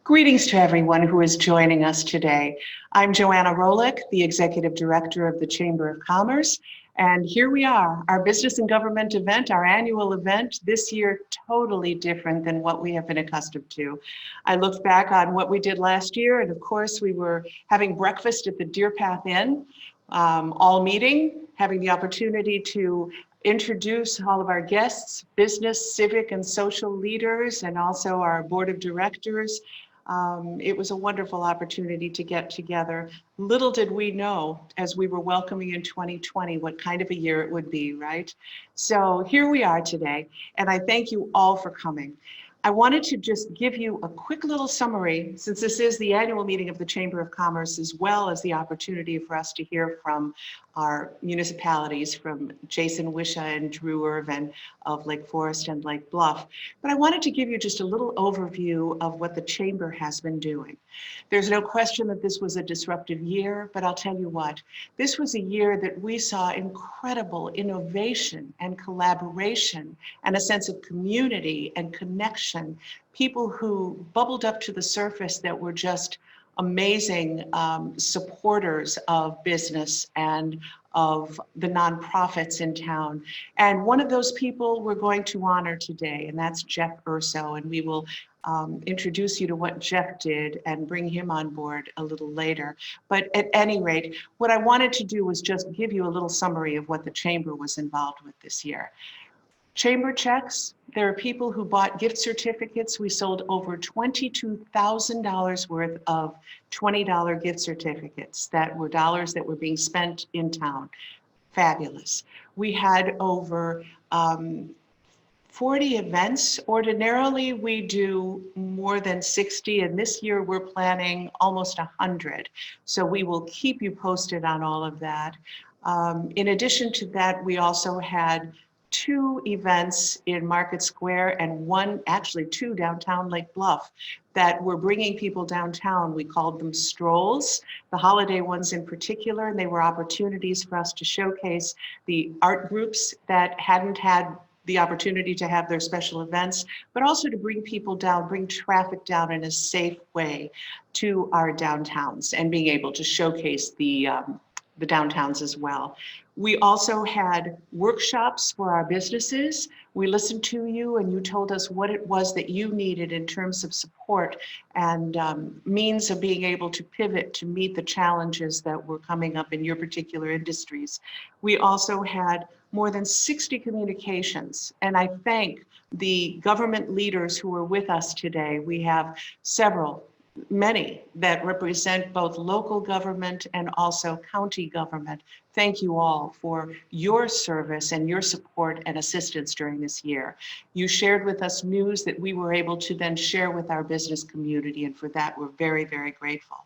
Greetings to everyone who is joining us today. I'm Joanna Rolick, the Executive Director of the Chamber of Commerce, and here we are, our business and government event, our annual event, this year totally different than what we have been accustomed to. I looked back on what we did last year, and of course we were having breakfast at the Deer Path Inn, all meeting, having the opportunity to introduce all of our guests, business, civic, and social leaders, and also our board of directors. It was a wonderful opportunity to get together. Little did we know as we were welcoming in 2020 what kind of a year it would be, right? So here we are today, and I thank you all for coming. I wanted to just give you a quick little summary, since this is the annual meeting of the Chamber of Commerce, as well as the opportunity for us to hear from our municipalities, from Jason Wisha and Drew Irvin of Lake Forest and Lake Bluff. But I wanted to give you just a little overview of what the Chamber has been doing. There's no question that this was a disruptive year, but I'll tell you what, this was a year that we saw incredible innovation and collaboration and a sense of community and connection. People who bubbled up to the surface that were just amazing supporters of business and of the nonprofits in town. And one of those people we're going to honor today, and that's Jeff Urso, and we will introduce you to what Jeff did and bring him on board a little later. But at any rate, what I wanted to do was just give you a little summary of what the Chamber was involved with this year. Chamber checks, there are people who bought gift certificates. We sold over $22,000 worth of $20 gift certificates that were dollars that were being spent in town. Fabulous. We had over 40 events. Ordinarily, we do more than 60, and this year we're planning almost 100. So we will keep you posted on all of that. In addition to that, we also had 2 events in Market Square and actually two downtown Lake Bluff that were bringing people downtown. We called them strolls, the holiday ones in particular, and they were opportunities for us to showcase the art groups that hadn't had the opportunity to have their special events, but also to bring people down, bring traffic down in a safe way to our downtowns and being able to showcase the downtowns as well. We also had workshops for our businesses. We listened to you and you told us what it was that you needed in terms of support and means of being able to pivot to meet the challenges that were coming up in your particular industries. We also had more than 60 communications, and I thank the government leaders who are with us today. We have many that represent both local government and also county government. Thank you all for your service and your support and assistance during this year. You shared with us news that we were able to then share with our business community, and for that we're very, very grateful.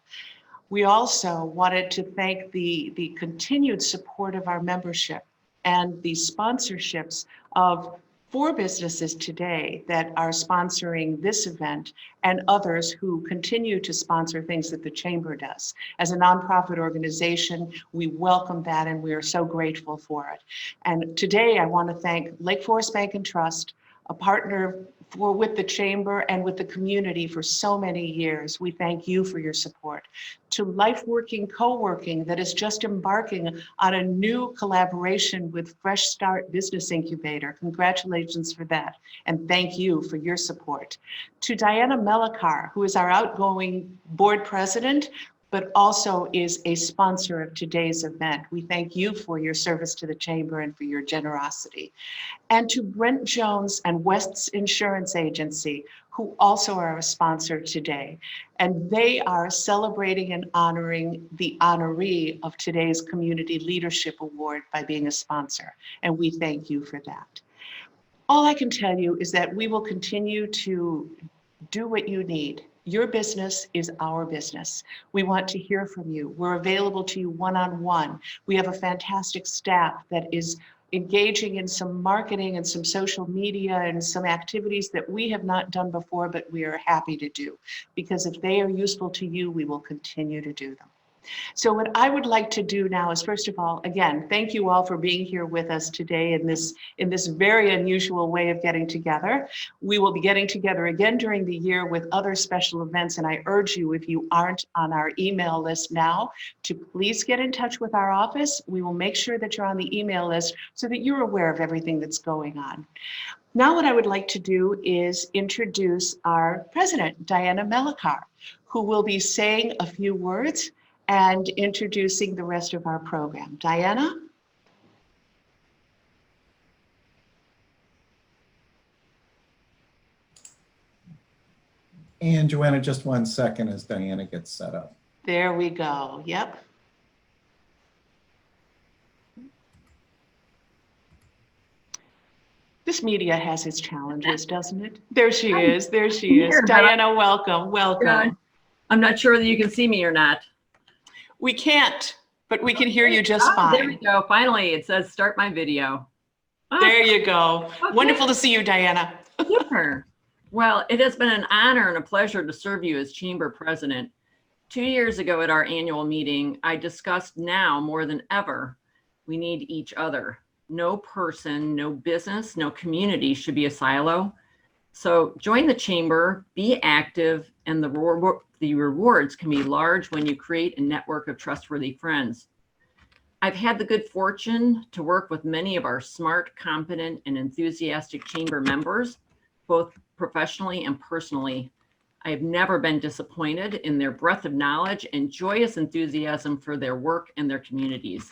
We also wanted to thank the continued support of our membership and the sponsorships of 4 businesses today that are sponsoring this event and others who continue to sponsor things that the Chamber does. As a nonprofit organization, we welcome that and we are so grateful for it. And today I want to thank Lake Forest Bank and Trust, a partner with the Chamber and with the community for so many years. We thank you for your support. To LifeWorking Co-working that is just embarking on a new collaboration with Fresh Start Business Incubator. Congratulations for that. And thank you for your support. To Diana Melikar, who is our outgoing board president, but also is a sponsor of today's event. We thank you for your service to the Chamber and for your generosity. And to Brent Jones and West's Insurance Agency, who also are a sponsor today. And they are celebrating and honoring the honoree of today's Community Leadership Award by being a sponsor. And we thank you for that. All I can tell you is that we will continue to do what you need. Your business is our business. We want to hear from you. We're available to you one-on-one. We have a fantastic staff that is engaging in some marketing and some social media and some activities that we have not done before, but we are happy to do. Because if they are useful to you, we will continue to do them. So what I would like to do now is, first of all, again, thank you all for being here with us today in this very unusual way of getting together. We will be getting together again during the year with other special events, and I urge you, if you aren't on our email list now, to please get in touch with our office. We will make sure that you're on the email list so that you're aware of everything that's going on. Now what I would like to do is introduce our president, Diana Melikar, who will be saying a few words and introducing the rest of our program. Diana? And Joanna, just 1 second as Diana gets set up. There we go. Yep. This media has its challenges, doesn't it? There she is. There she is. Diana, welcome. Welcome. I'm not sure that you can see me or not. We can't, but we can hear you just fine. There we go. Finally, it says start my video. There you go. Okay. Wonderful to see you, Diana. Super. Well, it has been an honor and a pleasure to serve you as Chamber President. 2 years ago at our annual meeting, I discussed now more than ever, we need each other. No person, no business, no community should be a silo. So join the Chamber, be active, and the rewards can be large when you create a network of trustworthy friends. I've had the good fortune to work with many of our smart, competent, and enthusiastic Chamber members, both professionally and personally. I have never been disappointed in their breadth of knowledge and joyous enthusiasm for their work and their communities.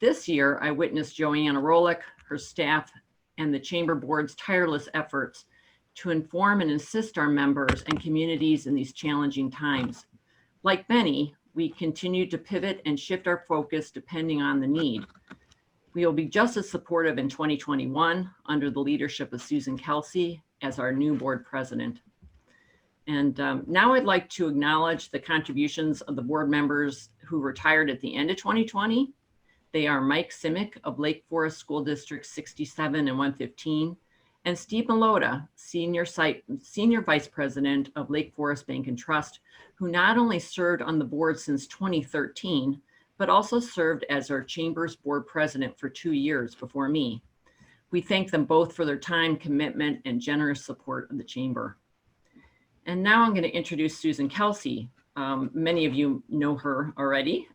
This year, I witnessed Joanna Rolick, her staff, and the Chamber Board's tireless efforts to inform and assist our members and communities in these challenging times. Like many, we continue to pivot and shift our focus depending on the need. We will be just as supportive in 2021 under the leadership of Susan Kelsey as our new board president. And now I'd like to acknowledge the contributions of the board members who retired at the end of 2020. They are Mike Simic of Lake Forest School District 67 and 115, and Steve Malota, Senior Vice President of Lake Forest Bank and Trust, who not only served on the board since 2013, but also served as our Chamber's board president for 2 years before me. We thank them both for their time, commitment, and generous support of the Chamber. And now I'm going to introduce Susan Kelsey. Many of you know her already,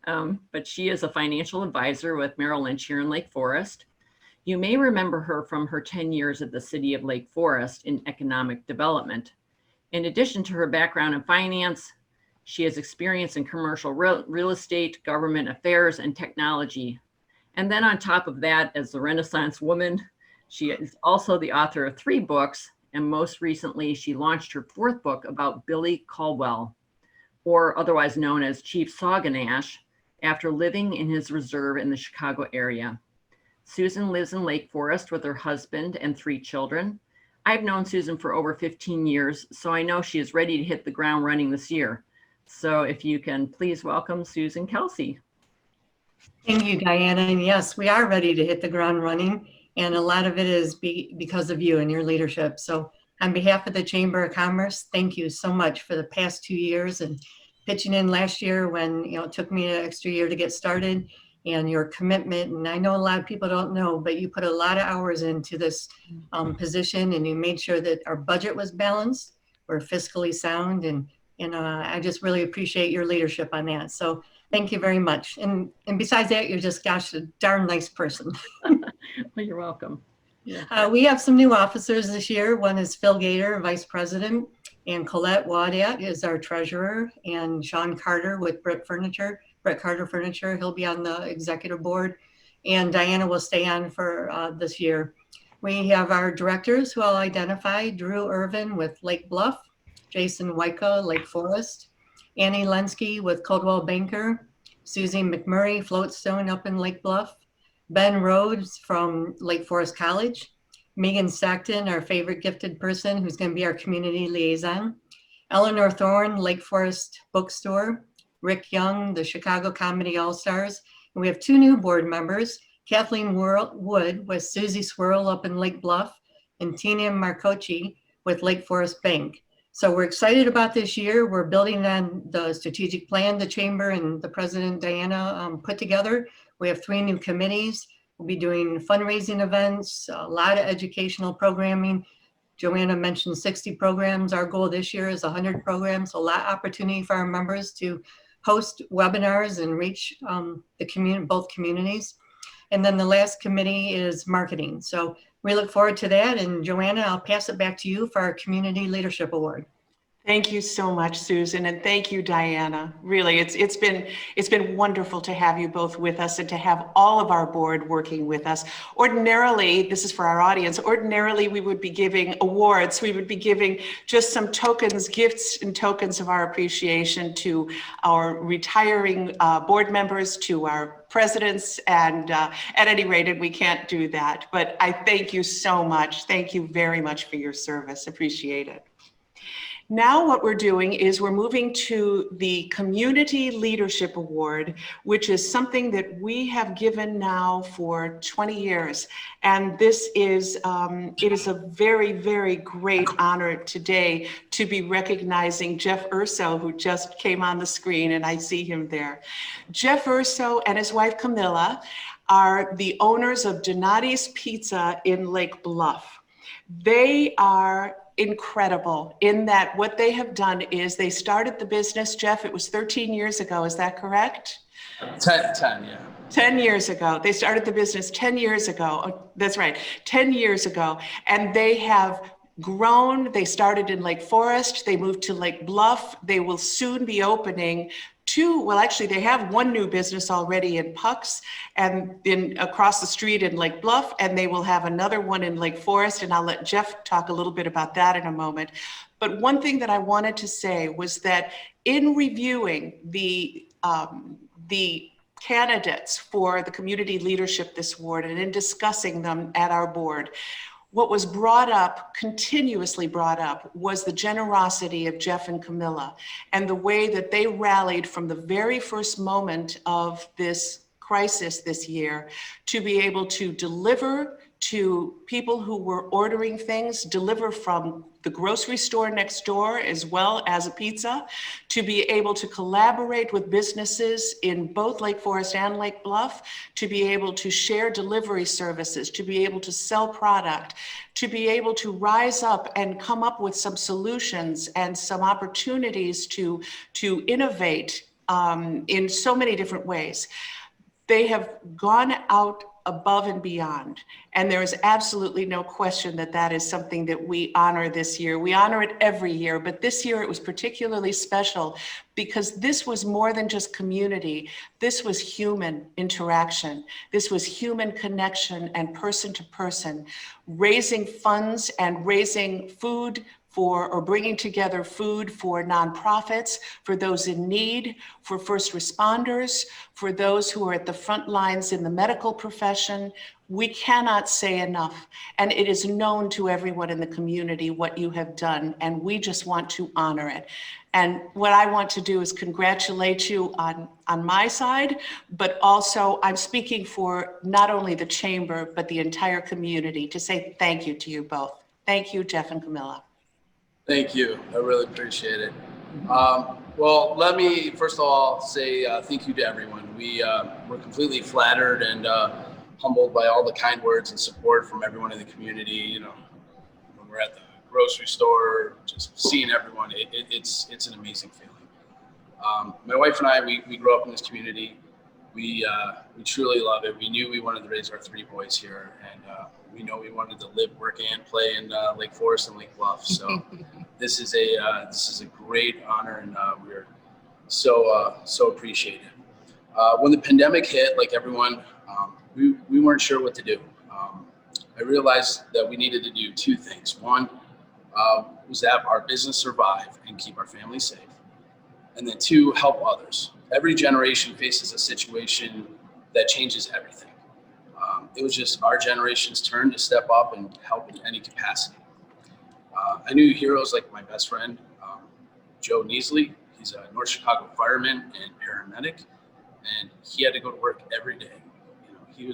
but she is a financial advisor with Merrill Lynch here in Lake Forest. You may remember her from her 10 years at the City of Lake Forest in economic development. In addition to her background in finance, she has experience in commercial real estate, government affairs, and technology. And then on top of that, as the Renaissance woman, she is also the author of 3 books, and most recently, she launched her 4th book about Billy Caldwell, or otherwise known as Chief Sauganash, after living in his reserve in the Chicago area. Susan lives in Lake Forest with her husband and 3 children. I've known Susan for over 15 years, so I know she is ready to hit the ground running this year. So if you can please welcome Susan Kelsey. Thank you, Diana. And yes, we are ready to hit the ground running. And a lot of it is because of you and your leadership. So on behalf of the Chamber of Commerce, thank you so much for the past 2 years and pitching in last year when it took me an extra year to get started, and your commitment. And I know a lot of people don't know, but you put a lot of hours into this position, and you made sure that our budget was balanced, we're fiscally sound, and I just really appreciate your leadership on that. So thank you very much. And besides that, you're just, gosh, a darn nice person. Well, you're welcome. Yeah. We have some new officers this year. One is Phil Gator, Vice President, and Colette Wadat is our treasurer, and Sean Carter with Brett Carter Furniture. He'll be on the executive board, and Diana will stay on for this year. We have our directors who I'll identify: Drew Irvin with Lake Bluff, Jason Wyko, Lake Forest, Annie Lenski with Coldwell Banker, Susie McMurray, Floatstone up in Lake Bluff, Ben Rhodes from Lake Forest College, Megan Sackton, our favorite gifted person who's going to be our community liaison, Eleanor Thorne, Lake Forest Bookstore, Rick Young, the Chicago Comedy All-Stars. And we have 2 new board members, Kathleen Wood with Susie Swirl up in Lake Bluff, and Tina Marcochi with Lake Forest Bank. So we're excited about this year. We're building on the strategic plan the chamber and the president Diana put together. We have 3 new committees. We'll be doing fundraising events, a lot of educational programming. Joanna mentioned 60 programs. Our goal this year is 100 programs. A lot of opportunity for our members to host webinars and reach the community, both communities. And then the last committee is marketing. So we look forward to that. And Joanna, I'll pass it back to you for our Community Leadership Award. Thank you so much, Susan, and thank you, Diana. Really, it's been wonderful to have you both with us and to have all of our board working with us. Ordinarily, this is for our audience, ordinarily we would be giving awards. We would be giving just some tokens, gifts and tokens of our appreciation to our retiring board members, to our presidents, and at any rate, we can't do that. But I thank you so much. Thank you very much for your service. Appreciate it. Now what we're doing is we're moving to the Community Leadership Award, which is something that we have given now for 20 years. And this is, it is a very, very great honor today to be recognizing Jeff Urso, who just came on the screen, and I see him there. Jeff Urso and his wife Camilla are the owners of Donati's Pizza in Lake Bluff. They are incredible in that what they have done is they started the business, Jeff, it was 13 years ago, is that correct? 10, yeah. 10 years ago. They started the business 10 years ago. Oh, that's right, 10 years ago. And they have grown. They started in Lake Forest. They moved to Lake Bluff. They will soon be opening well, actually, they have 1 new business already in Pucks and across the street in Lake Bluff, and they will have another one in Lake Forest, and I'll let Jeff talk a little bit about that in a moment. But one thing that I wanted to say was that in reviewing the candidates for the Community Leadership this award and in discussing them at our board, what was brought up, continuously brought up, was the generosity of Jeff and Camilla and the way that they rallied from the very first moment of this crisis this year to be able to deliver to people who were ordering things, deliver from the grocery store next door as well as a pizza, to be able to collaborate with businesses in both Lake Forest and Lake Bluff, to be able to share delivery services, to be able to sell product, to be able to rise up and come up with some solutions and some opportunities to innovate in so many different ways. They have gone out above and beyond. And there is absolutely no question that that is something that we honor this year. We honor it every year, but this year it was particularly special because this was more than just community. This was human interaction. This was human connection and person to person, raising funds and raising food or bringing together food for nonprofits, for those in need, for first responders, for those who are at the front lines in the medical profession. We cannot say enough. And it is known to everyone in the community what you have done, and we just want to honor it. And what I want to do is congratulate you on my side, but also I'm speaking for not only the chamber, but the entire community to say thank you to you both. Thank you, Jeff and Camilla. Thank you. I really appreciate it. Well, let me first of all say thank you to everyone. We're completely flattered and humbled by all the kind words and support from everyone in the community. You know, when we're at the grocery store, just seeing everyone, it's an amazing feeling. My wife and I, we grew up in this community. We truly love it. We knew we wanted to raise our 3 boys here, and we know we wanted to live, work, and play in Lake Forest and Lake Bluff. So this is a great honor, and we're so appreciative. When the pandemic hit, like everyone, we weren't sure what to do. I realized that we needed to do 2 things. One was to have our business survive and keep our family safe, and then 2, help others. Every generation faces a situation that changes everything. It was just our generation's turn to step up and help in any capacity. I knew heroes like my best friend, Joe Neasley. He's a North Chicago fireman and paramedic, and he had to go to work every day. You know,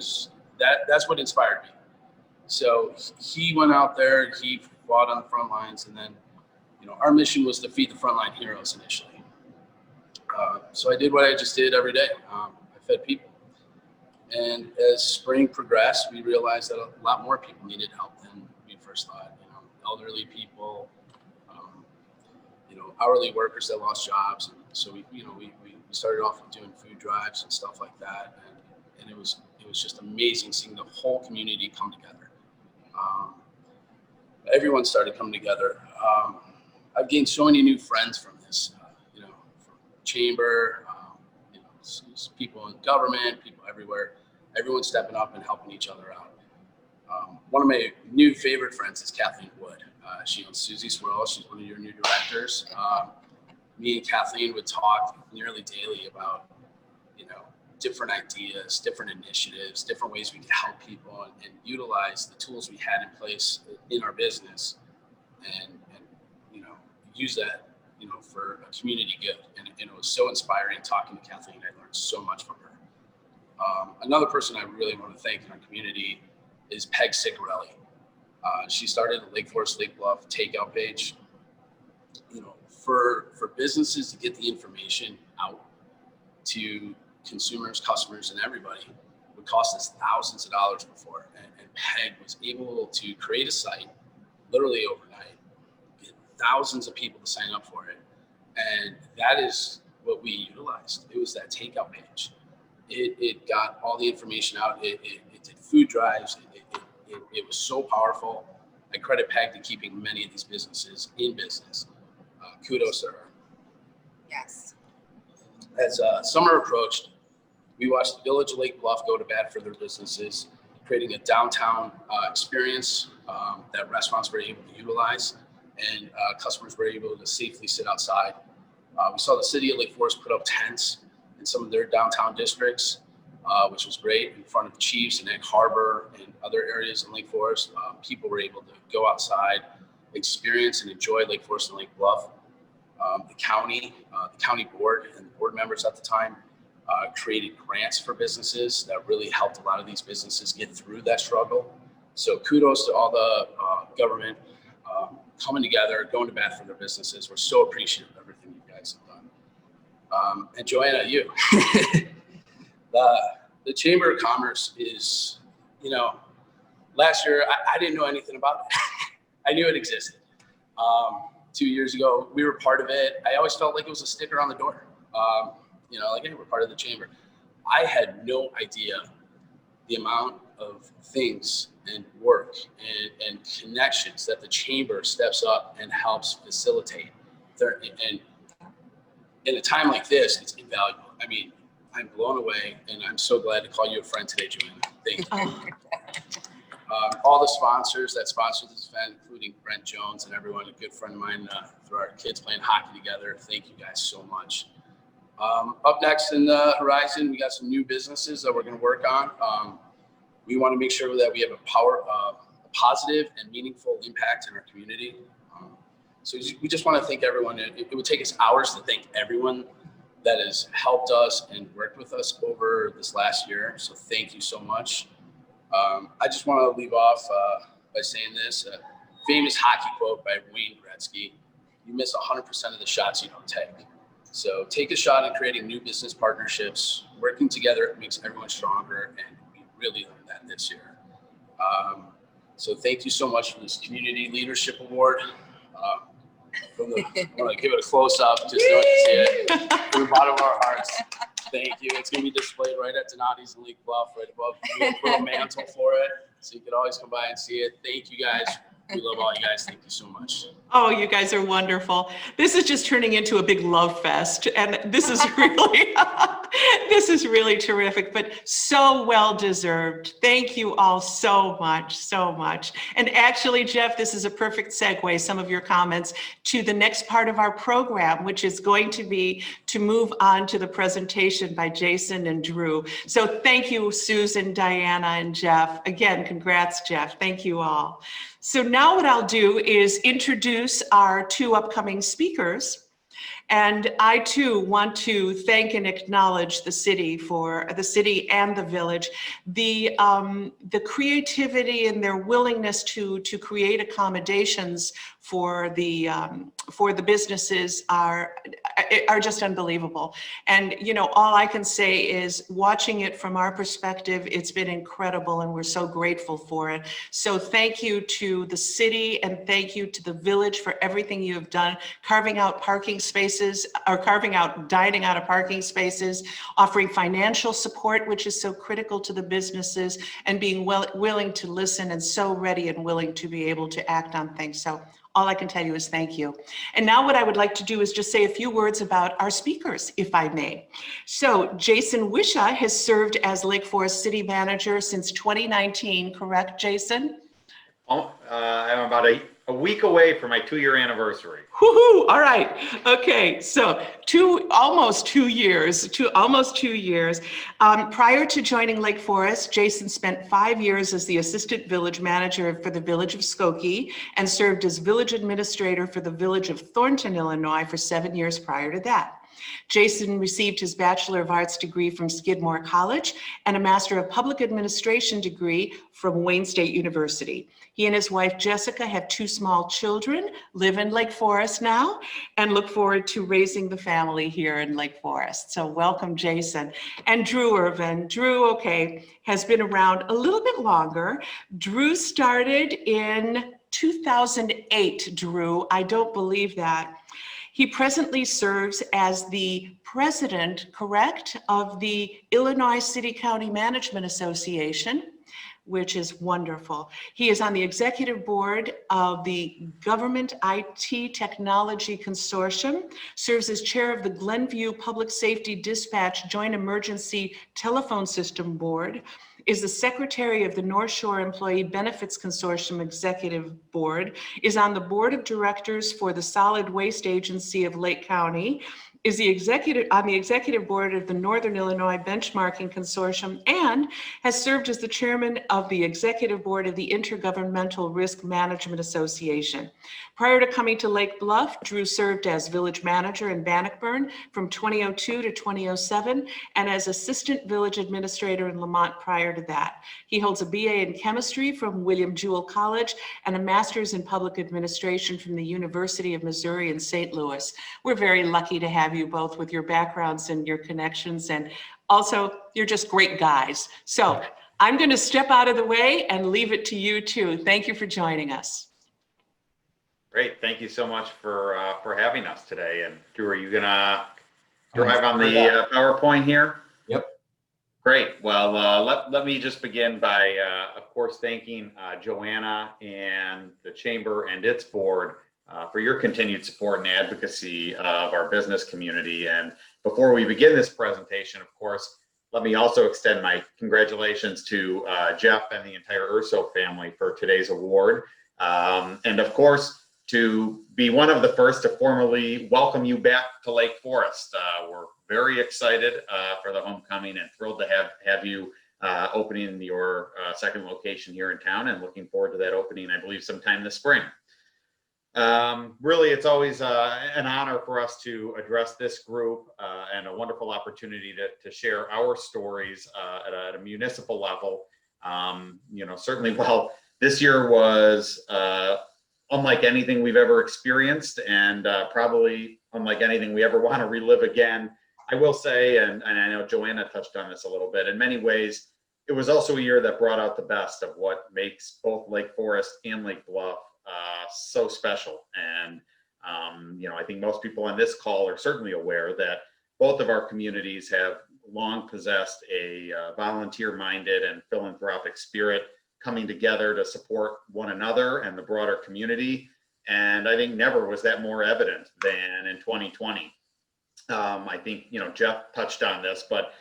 that's what inspired me. So he went out there, he fought on the front lines, and then our mission was to feed the frontline heroes initially. So I did what I just did every day. I fed people. And as spring progressed, we realized that a lot more people needed help than we first thought. Elderly people, hourly workers that lost jobs. And so we started off with doing food drives and stuff like that. And it was just amazing seeing the whole community come together. Everyone started coming together. I've gained so many new friends from this, from chamber, people in government, people everywhere, everyone stepping up and helping each other out. One of my new favorite friends is Kathleen Wood. She owns Susie Swirl. She's one of your new directors. Me and Kathleen would talk nearly daily about, different ideas, different initiatives, different ways we could help people and utilize the tools we had in place in our business and use that, for a community good. And it was so inspiring talking to Kathleen. I learned so much from her. Another person I really want to thank in our community is Peg Sicarelli. She started the Lake Forest Lake Bluff takeout page. For businesses to get the information out to consumers, customers, and everybody would cost us thousands of dollars before. And Peg was able to create a site literally overnight, get thousands of people to sign up for it. And that is what we utilized. It was that takeout page. It got all the information out. It did food drives. It was so powerful. I credit Peg to keeping many of these businesses in business. Kudos to her. Yes. As summer approached, we watched the Village of Lake Bluff go to bat for their businesses, creating a downtown experience that restaurants were able to utilize and customers were able to safely sit outside. We saw the city of Lake Forest put up tents in some of their downtown districts, which was great, in front of Chiefs and Egg Harbor and other areas in Lake Forest. People were able to go outside, experience and enjoy Lake Forest and Lake Bluff. The county board and the board members at the time created grants for businesses that really helped a lot of these businesses get through that struggle. So kudos to all the government coming together, going to bat for their businesses. We're so appreciative of everything you guys have done. And Joanna, you, the Chamber of Commerce is, last year I didn't know anything about it. I knew it existed. 2 years ago, we were part of it. I always felt like it was a sticker on the door. Like, hey, we're part of the chamber. I had no idea the amount of things and work and connections that the chamber steps up and helps facilitate. And in a time like this, it's invaluable. I mean, I'm blown away, and I'm so glad to call you a friend today, Joanna. Thank you. All the sponsors that sponsored this event, including Brent Jones and everyone, a good friend of mine through our kids playing hockey together. Thank you guys so much. Up next in the horizon, we got some new businesses that we're going to work on. We want to make sure that we have a positive and meaningful impact in our community. So we just want to thank everyone. It would take us hours to thank everyone that has helped us and worked with us over this last year. So thank you so much. I just want to leave off by saying this, a famous hockey quote by Wayne Gretzky: "You miss 100% of the shots you don't take." So take a shot at creating new business partnerships. Working together makes everyone stronger, and we really learned that this year. So thank you so much for this Community Leadership Award. I want to give it a close up, just so you can see it from the bottom of our hearts. Thank you. It's going to be displayed right at Donati's in Lake Bluff, right above. We have a little mantle for it, so you can always come by and see it. Thank you guys. We love all you guys. Thank you so much. Oh, you guys are wonderful. This is just turning into a big love fest. And this is really, this is really terrific, but so well deserved. Thank you all so much, so much. And actually, Jeff, this is a perfect segue, some of your comments, to the next part of our program, which is going to be to move on to the presentation by Jason and Drew. So thank you, Susan, Diana, and Jeff. Again, congrats, Jeff. Thank you all. So now what I'll do is introduce our two upcoming speakers. And I too want to thank and acknowledge the city and the village, the creativity and their willingness to create accommodations for the businesses are just unbelievable. And all I can say is, watching it from our perspective, it's been incredible, and we're so grateful for it. So thank you to the city, and thank you to the village for everything you have done, carving out parking spaces, or carving out dining out of parking spaces, offering financial support, which is so critical to the businesses, and being willing to listen, and so ready and willing to be able to act on things. So all I can tell you is thank you. And now what I would like to do is just say a few words about our speakers, if I may. So Jason Wisha has served as Lake Forest City Manager since 2019, correct, Jason? I'm about a week away from my 2-year anniversary. Woohoo! All right. Okay. So almost 2 years. Prior to joining Lake Forest, Jason spent 5 years as the assistant village manager for the village of Skokie, and served as village administrator for the village of Thornton, Illinois for 7 years prior to that. Jason received his Bachelor of Arts degree from Skidmore College and a Master of Public Administration degree from Wayne State University. He and his wife, Jessica, have 2 small children, live in Lake Forest now, and look forward to raising the family here in Lake Forest. So welcome, Jason. And Drew Irvin. Drew, okay, has been around a little bit longer. Drew started in 2008, Drew. I don't believe that. He presently serves as the president, correct, of the Illinois City County Management Association, which is wonderful. He is on the executive board of the Government IT Technology Consortium, serves as chair of the Glenview Public Safety Dispatch Joint Emergency Telephone System Board, is the secretary of the North Shore Employee Benefits Consortium Executive Board, is on the board of directors for the Solid Waste Agency of Lake County, is on the executive board of the Northern Illinois Benchmarking Consortium, and has served as the chairman of the executive board of the Intergovernmental Risk Management Association. Prior to coming to Lake Bluff, Drew served as village manager in Bannockburn from 2002 to 2007, and as assistant village administrator in Lamont prior to that. He holds a BA in chemistry from William Jewell College and a master's in public administration from the University of Missouri in St. Louis. We're very lucky to have you both with your backgrounds and your connections, and also you're just great guys. So I'm going to step out of the way and leave it to you two. Thank you for joining us. Great. Thank you so much for having us today. And Drew, are you going to drive on the PowerPoint here? Yep. Great. Well, let me just begin by, of course, thanking Joanna and the Chamber and its board for your continued support and advocacy of our business community. And before we begin this presentation, of course, let me also extend my congratulations to Jeff and the entire Urso family for today's award. And of course, to be one of the first to formally welcome you back to Lake Forest. We're very excited for the homecoming and thrilled to have you opening your second location here in town, and looking forward to that opening, I believe, sometime this spring. Really, it's always an honor for us to address this group and a wonderful opportunity to share our stories at a municipal level. Certainly, well, this year was unlike anything we've ever experienced, and probably unlike anything we ever want to relive again. I will say, and I know Joanna touched on this a little bit, in many ways, it was also a year that brought out the best of what makes both Lake Forest and Lake Bluff so special. And I think most people on this call are certainly aware that both of our communities have long possessed a volunteer-minded and philanthropic spirit, coming together to support one another and the broader community. And I think never was that more evident than in 2020. I think, Jeff touched on this, but,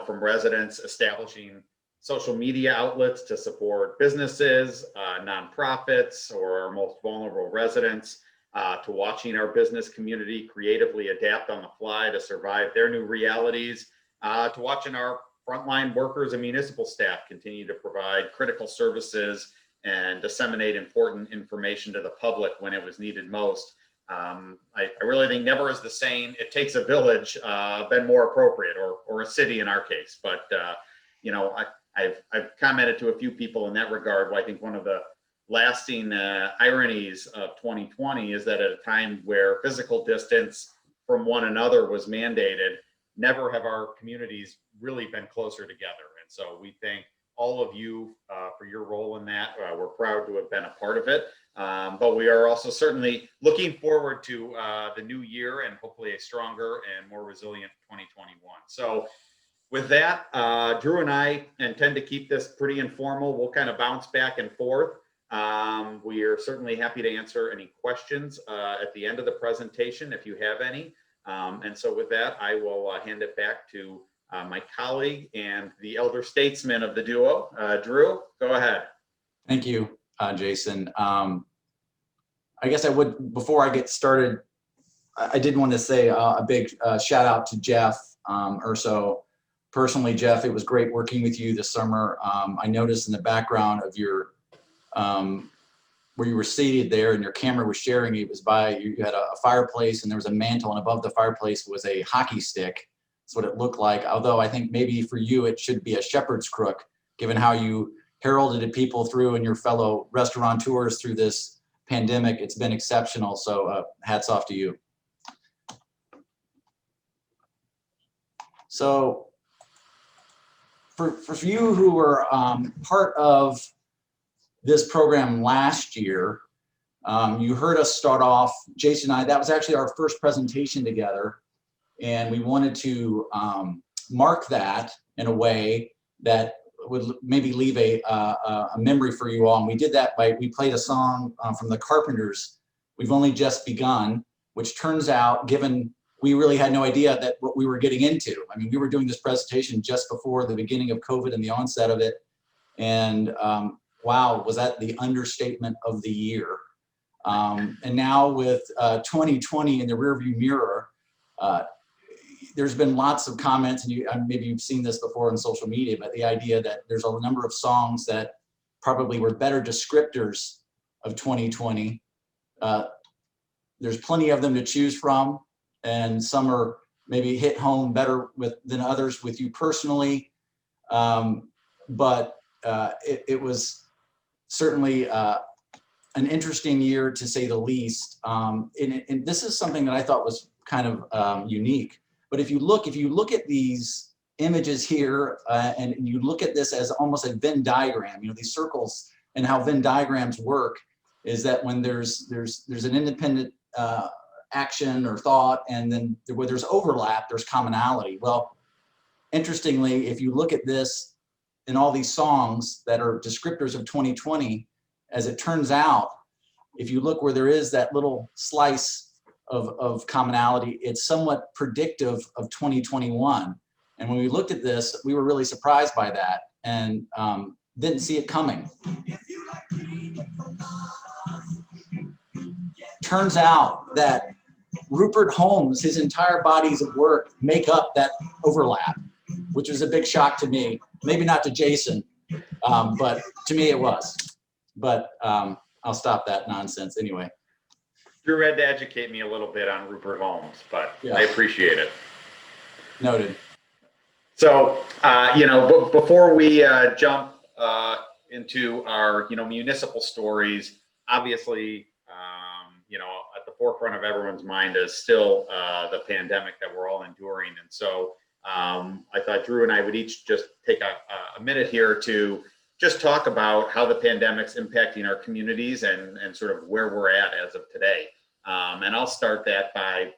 from residents establishing social media outlets to support businesses, nonprofits, or our most vulnerable residents, to watching our business community creatively adapt on the fly to survive their new realities, to watching our frontline workers and municipal staff continue to provide critical services and disseminate important information to the public when it was needed most. I really think never is the saying, it takes a village, been more appropriate, or a city in our case. But, you know, I've commented to a few people in that regard. I think one of the lasting ironies of 2020 is that at a time where physical distance from one another was mandated, never have our communities really been closer together. And so we thank all of you for your role in that. We're proud to have been a part of it. But we are also certainly looking forward to the new year and hopefully a stronger and more resilient 2021. So with that, Drew and I intend to keep this pretty informal. We'll kind of bounce back and forth. We are certainly happy to answer any questions at the end of the presentation if you have any. And so with that, I will hand it back to my colleague and the elder statesman of the duo. Drew, go ahead. Thank you, Jason. I guess I would, before I get started, I did want to say a big shout out to Jeff Urso. Personally, Jeff, it was great working with you this summer. I noticed in the background of your, where you were seated there and your camera was sharing, it was by, you had a fireplace and there was a mantle, and above the fireplace was a hockey stick. That's what it looked like. Although I think maybe for you, it should be a shepherd's crook, given how you heralded people through and your fellow restaurateurs through this pandemic. It's been exceptional. So hats off to you. So for you who were part of this program last year, you heard us start off, Jason and I, that was actually our first presentation together. And we wanted to mark that in a way that would maybe leave a memory for you all. And we did that by, we played a song from the Carpenters, We've Only Just Begun, which turns out, given we really had no idea that what we were getting into. I mean, we were doing this presentation just before the beginning of COVID and the onset of it. And wow, was that the understatement of the year. And now with 2020 in the rearview mirror, there's been lots of comments, and maybe you've seen this before on social media, but the idea that there's a number of songs that probably were better descriptors of 2020. There's plenty of them to choose from, and some are maybe hit home better than others with you personally. But it was certainly an interesting year, to say the least. And this is something that I thought was kind of unique. But if you look at these images here, and you look at this as almost a Venn diagram, you know, these circles, and how Venn diagrams work is that when there's an independent action or thought, and then where there's overlap, there's commonality. Well, interestingly, if you look at this in all these songs that are descriptors of 2020, as it turns out, if you look where there is that little slice of commonality, it's somewhat predictive of 2021. And when we looked at this, we were really surprised by that, and didn't see it coming. Turns out that Rupert Holmes, his entire bodies of work make up that overlap, which was a big shock to me. Maybe not to Jason, but to me it was. But I'll stop that nonsense anyway. Drew had to educate me a little bit on Rupert Holmes, but Yeah. I appreciate it. Noted. So, you know, before we jump into our, you know, municipal stories, obviously, you know, at the forefront of everyone's mind is still the pandemic that we're all enduring. And so I thought Drew and I would each just take a minute here to just talk about how the pandemic's impacting our communities and sort of where we're at as of today. And I'll start that by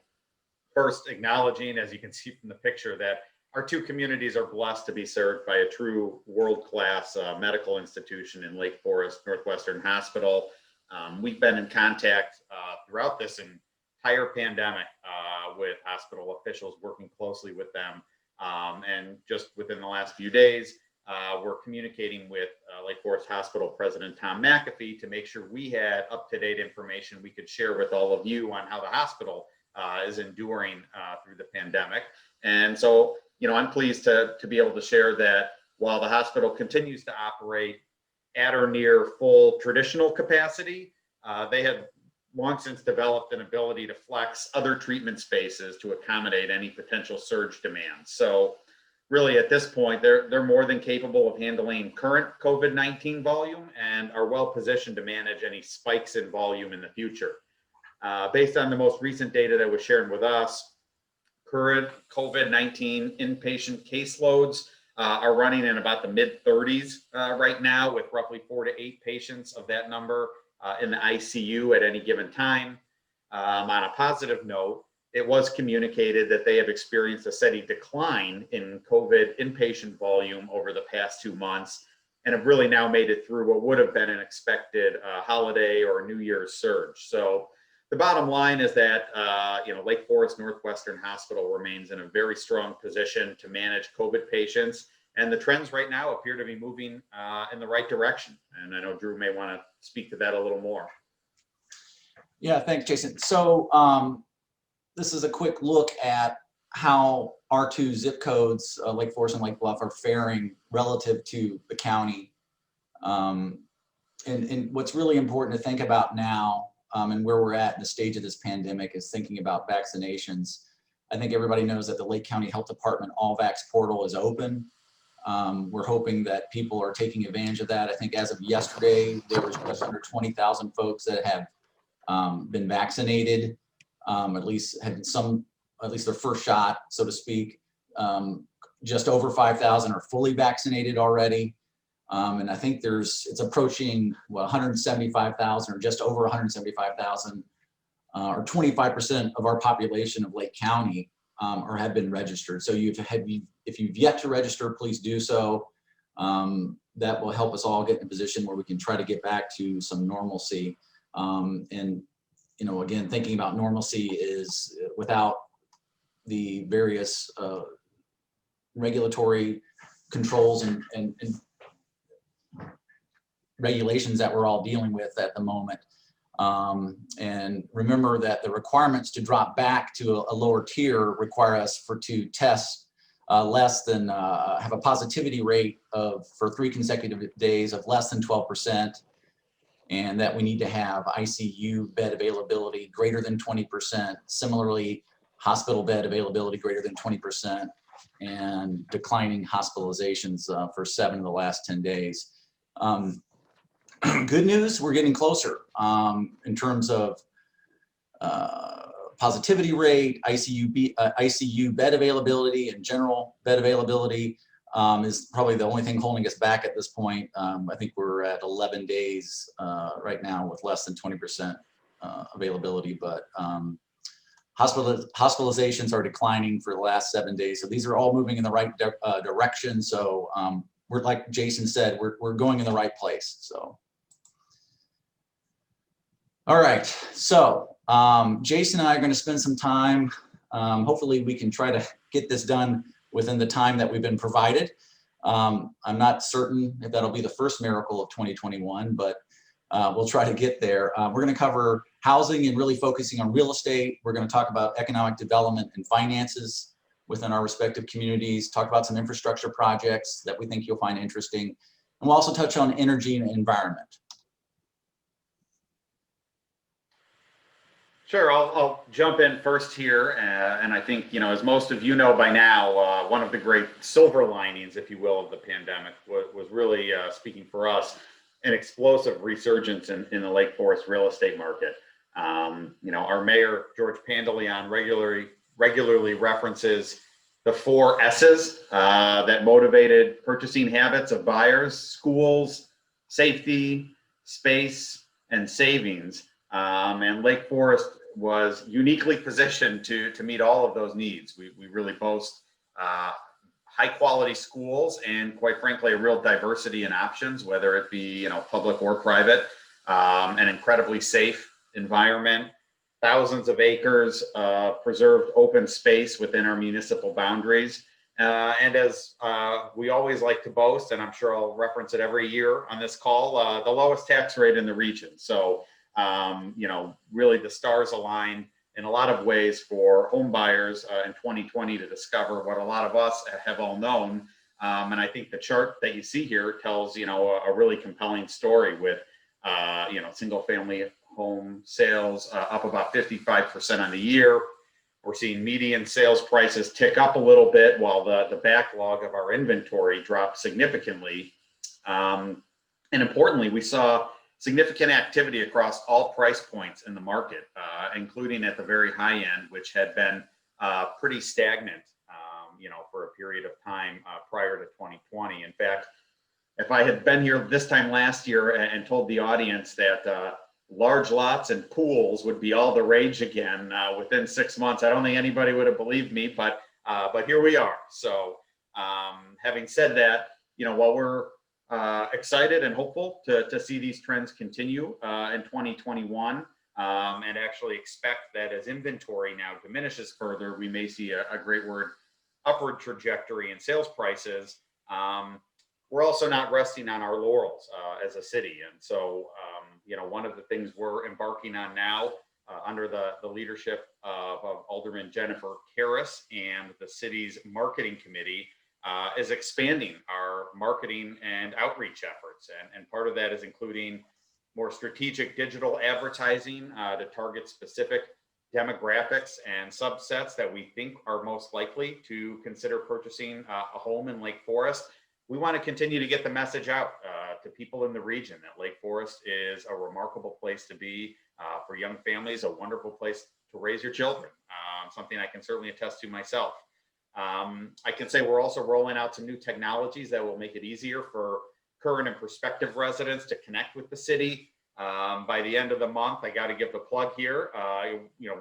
first acknowledging, as you can see from the picture, that our two communities are blessed to be served by a true world-class medical institution in Lake Forest Northwestern Hospital. We've been in contact throughout this entire pandemic with hospital officials, working closely with them. And just within the last few days, we're communicating with Lake Forest Hospital President Tom McAfee to make sure we had up-to-date information we could share with all of you on how the hospital is enduring through the pandemic. And so, you know, I'm pleased to be able to share that while the hospital continues to operate at or near full traditional capacity, they have long since developed an ability to flex other treatment spaces to accommodate any potential surge demand. So really at this point, they're more than capable of handling current COVID-19 volume and are well positioned to manage any spikes in volume in the future. Based on the most recent data that was shared with us, current COVID-19 inpatient caseloads are running in about the mid-30s right now, with roughly 4 to 8 patients of that number in the ICU at any given time. On a positive note, it was communicated that they have experienced a steady decline in COVID inpatient volume over the past 2 months and have really now made it through what would have been an expected holiday or New Year's surge. So the bottom line is that Lake Forest Northwestern Hospital remains in a very strong position to manage COVID patients, and the trends right now appear to be moving in the right direction. And I know Drew may want to speak to that a little more. Yeah, thanks, Jason. So this is a quick look at how our 2 zip codes, Lake Forest and Lake Bluff, are faring relative to the county. And what's really important to think about now, and where we're at in the stage of this pandemic, is thinking about vaccinations. I think everybody knows that the Lake County Health Department All-Vax portal is open. We're hoping that people are taking advantage of that. I think as of yesterday, there was just under 20,000 folks that have been vaccinated, at least their first shot, so to speak. Just over 5,000 are fully vaccinated already. And I think it's approaching 175,000 or just over 175,000, or 25% of our population of Lake County or have been registered. So if you've yet to register, please do so. That will help us all get in a position where we can try to get back to some normalcy. And again, thinking about normalcy is without the various regulatory controls and regulations that we're all dealing with at the moment. And remember that the requirements to drop back to a lower tier require us to test less than, have a positivity rate for 3 consecutive days of less than 12%, and that we need to have ICU bed availability greater than 20%. Similarly, hospital bed availability greater than 20%, and declining hospitalizations for 7 of the last 10 days. Good news, we're getting closer in terms of positivity rate, ICU bed availability, and general bed availability is probably the only thing holding us back at this point. I think we're at 11 days right now with less than 20% availability, but hospitalizations are declining for the last 7 days. So these are all moving in the right direction. So we're, like Jason said, we're going in the right place. So. All right, so Jason and I are going to spend some time. Hopefully we can try to get this done within the time that we've been provided. I'm not certain if that'll be the first miracle of 2021, but we'll try to get there. We're going to cover housing and really focusing on real estate. We're going to talk about economic development and finances within our respective communities, talk about some infrastructure projects that we think you'll find interesting. And we'll also touch on energy and environment. Sure, I'll jump in first here, and I think, as most of you know by now, one of the great silver linings, if you will, of the pandemic was really, speaking for us, an explosive resurgence in the Lake Forest real estate market. Our mayor, George Pandeleon, regularly references the 4 S's that motivated purchasing habits of buyers: schools, safety, space, and savings. And Lake Forest was uniquely positioned to meet all of those needs. We really boast high quality schools and, quite frankly, a real diversity in options, whether it be public or private, an incredibly safe environment, thousands of acres of preserved open space within our municipal boundaries. And as we always like to boast, and I'm sure I'll reference it every year on this call, the lowest tax rate in the region. So really the stars align in a lot of ways for home buyers in 2020 to discover what a lot of us have all known. And I think the chart that you see here tells, a really compelling story with, single family home sales up about 55% on the year. We're seeing median sales prices tick up a little bit while the backlog of our inventory dropped significantly. And importantly, we saw significant activity across all price points in the market, including at the very high end, which had been pretty stagnant, for a period of time prior to 2020. In fact, if I had been here this time last year and told the audience that large lots and pools would be all the rage again within 6 months, I don't think anybody would have believed me, but here we are. So having said that, while we're excited and hopeful to see these trends continue in 2021, and actually expect that as inventory now diminishes further, we may see a great word upward trajectory in sales prices. We're also not resting on our laurels as a city. And so, one of the things we're embarking on now under the leadership of Alderman Jennifer Karras and the city's marketing committee is expanding our marketing and outreach efforts. And part of that is including more strategic digital advertising to target specific demographics and subsets that we think are most likely to consider purchasing a home in Lake Forest. We want to continue to get the message out to people in the region that Lake Forest is a remarkable place to be for young families, a wonderful place to raise your children, something I can certainly attest to myself. I can say we're also rolling out some new technologies that will make it easier for current and prospective residents to connect with the city. By the end of the month, I got to give the plug here.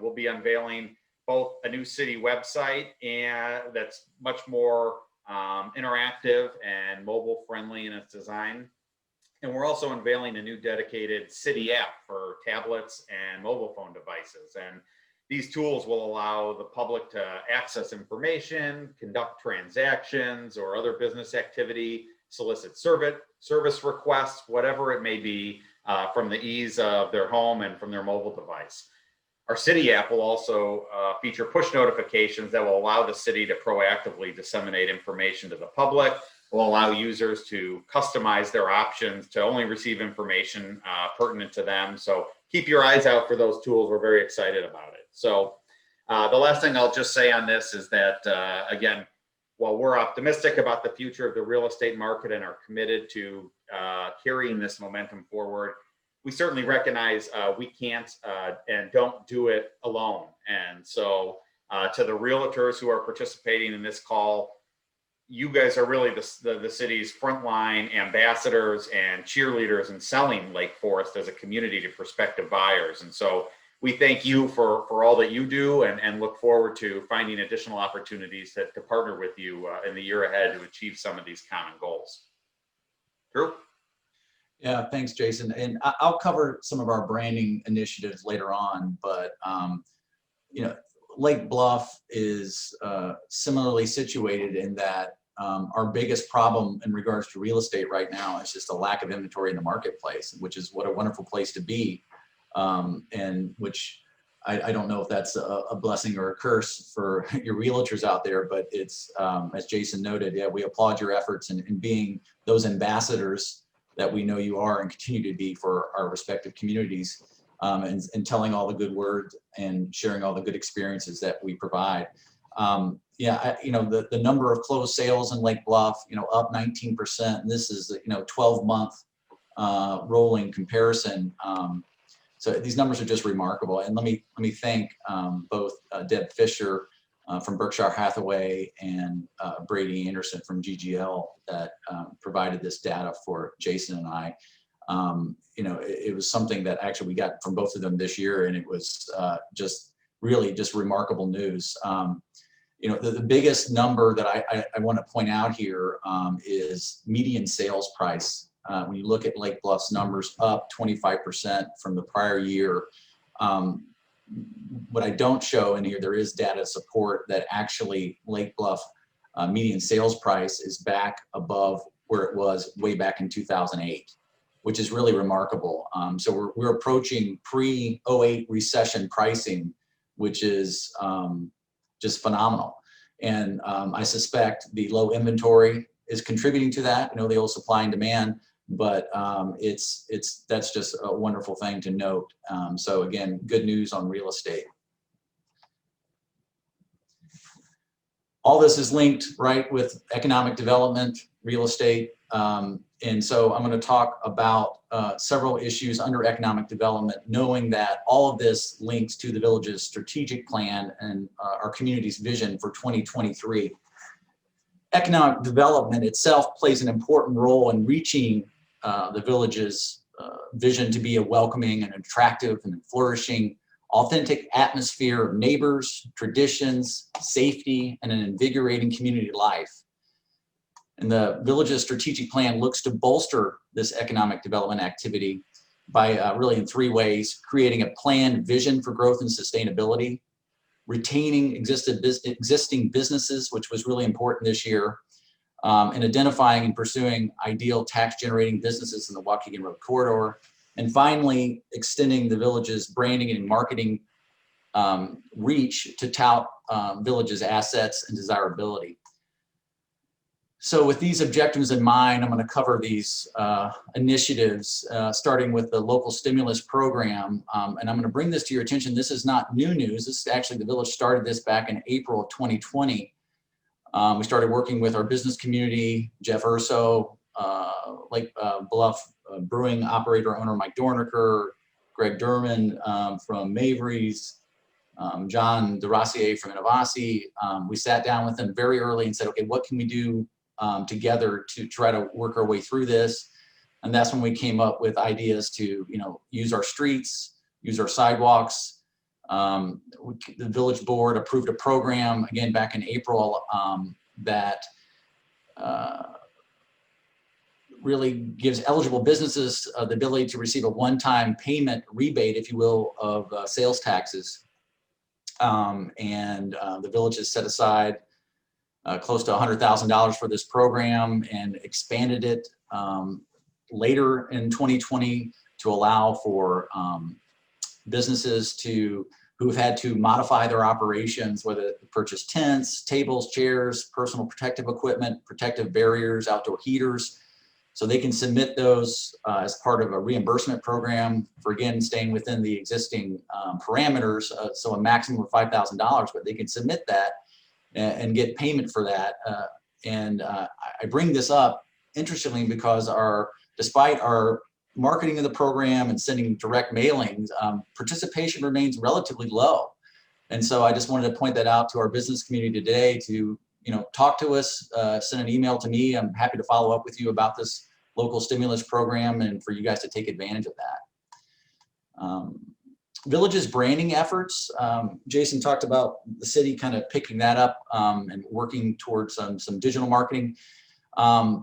We'll be unveiling both a new city website and that's much more interactive and mobile friendly in its design. And we're also unveiling a new dedicated city app for tablets and mobile phone devices. And these tools will allow the public to access information, conduct transactions or other business activity, solicit service requests, whatever it may be, from the ease of their home and from their mobile device. Our city app will also feature push notifications that will allow the city to proactively disseminate information to the public, will allow users to customize their options to only receive information pertinent to them. So keep your eyes out for those tools. We're very excited about it. So the last thing I'll just say on this is that, again, while we're optimistic about the future of the real estate market and are committed to carrying this momentum forward, we certainly recognize we can't and don't do it alone. And so to the realtors who are participating in this call, you guys are really the city's frontline ambassadors and cheerleaders in selling Lake Forest as a community to prospective buyers. And so we thank you for all that you do and look forward to finding additional opportunities to partner with you in the year ahead to achieve some of these common goals. Drew? Yeah, thanks, Jason. And I'll cover some of our branding initiatives later on, but Lake Bluff is similarly situated in that our biggest problem in regards to real estate right now is just a lack of inventory in the marketplace, which is what a wonderful place to be, and which I don't know if that's a blessing or a curse for your realtors out there, but it's, as Jason noted, yeah, we applaud your efforts in being those ambassadors that we know you are and continue to be for our respective communities, and telling all the good words and sharing all the good experiences that we provide. The number of closed sales in Lake Bluff, up 19%. And this is 12-month rolling comparison. So these numbers are just remarkable. And let me thank both Deb Fisher from Berkshire Hathaway and Brady Anderson from GGL that provided this data for Jason and I. It was something that actually we got from both of them this year, and it was just remarkable news. The biggest number that I want to point out here is median sales price. When you look at Lake Bluff's numbers, up 25% from the prior year. What I don't show in here, there is data support that actually Lake Bluff median sales price is back above where it was way back in 2008, which is really remarkable. So we're approaching pre-08 recession pricing, which is just phenomenal. And I suspect the low inventory is contributing to that, the old supply and demand, but that's just a wonderful thing to note. So again, good news on real estate. All this is linked, right, with economic development, real estate. And so I'm going to talk about several issues under economic development, knowing that all of this links to the village's strategic plan and our community's vision for 2023. Economic development itself plays an important role in reaching the village's vision to be a welcoming and attractive and flourishing, authentic atmosphere of neighbors, traditions, safety, and an invigorating community life. And the village's strategic plan looks to bolster this economic development activity by really in 3 ways: creating a planned vision for growth and sustainability, retaining existing businesses, which was really important this year, and identifying and pursuing ideal tax-generating businesses in the Waukegan Road Corridor, and finally, extending the village's branding and marketing reach to tout village's assets and desirability. So with these objectives in mind, I'm going to cover these initiatives, starting with the local stimulus program. And I'm going to bring this to your attention. This is not new news. This is actually, the village started this back in April of 2020. We started working with our business community, Jeff Urso, Lake Bluff Brewing operator owner Mike Dornicker, Greg Durman from Mavry's, John DeRossier from Innovasi. We sat down with them very early and said, okay, what can we do together to try to work our way through this? And that's when we came up with ideas to, use our streets, use our sidewalks. The village board approved a program again back in April that really gives eligible businesses the ability to receive a one-time payment rebate, if you will, of sales taxes. The village has set aside close to $100,000 for this program and expanded it later in 2020 to allow for businesses who've had to modify their operations, whether to purchase tents, tables, chairs, personal protective equipment, protective barriers, outdoor heaters. So they can submit those as part of a reimbursement program for, again, staying within the existing parameters. So a maximum of $5,000, but they can submit that and get payment for that. I bring this up interestingly because despite our marketing of the program and sending direct mailings, participation remains relatively low. And so I just wanted to point that out to our business community today to, talk to us, send an email to me. I'm happy to follow up with you about this local stimulus program and for you guys to take advantage of that. Village's branding efforts, Jason talked about the city kind of picking that up and working towards some digital marketing. A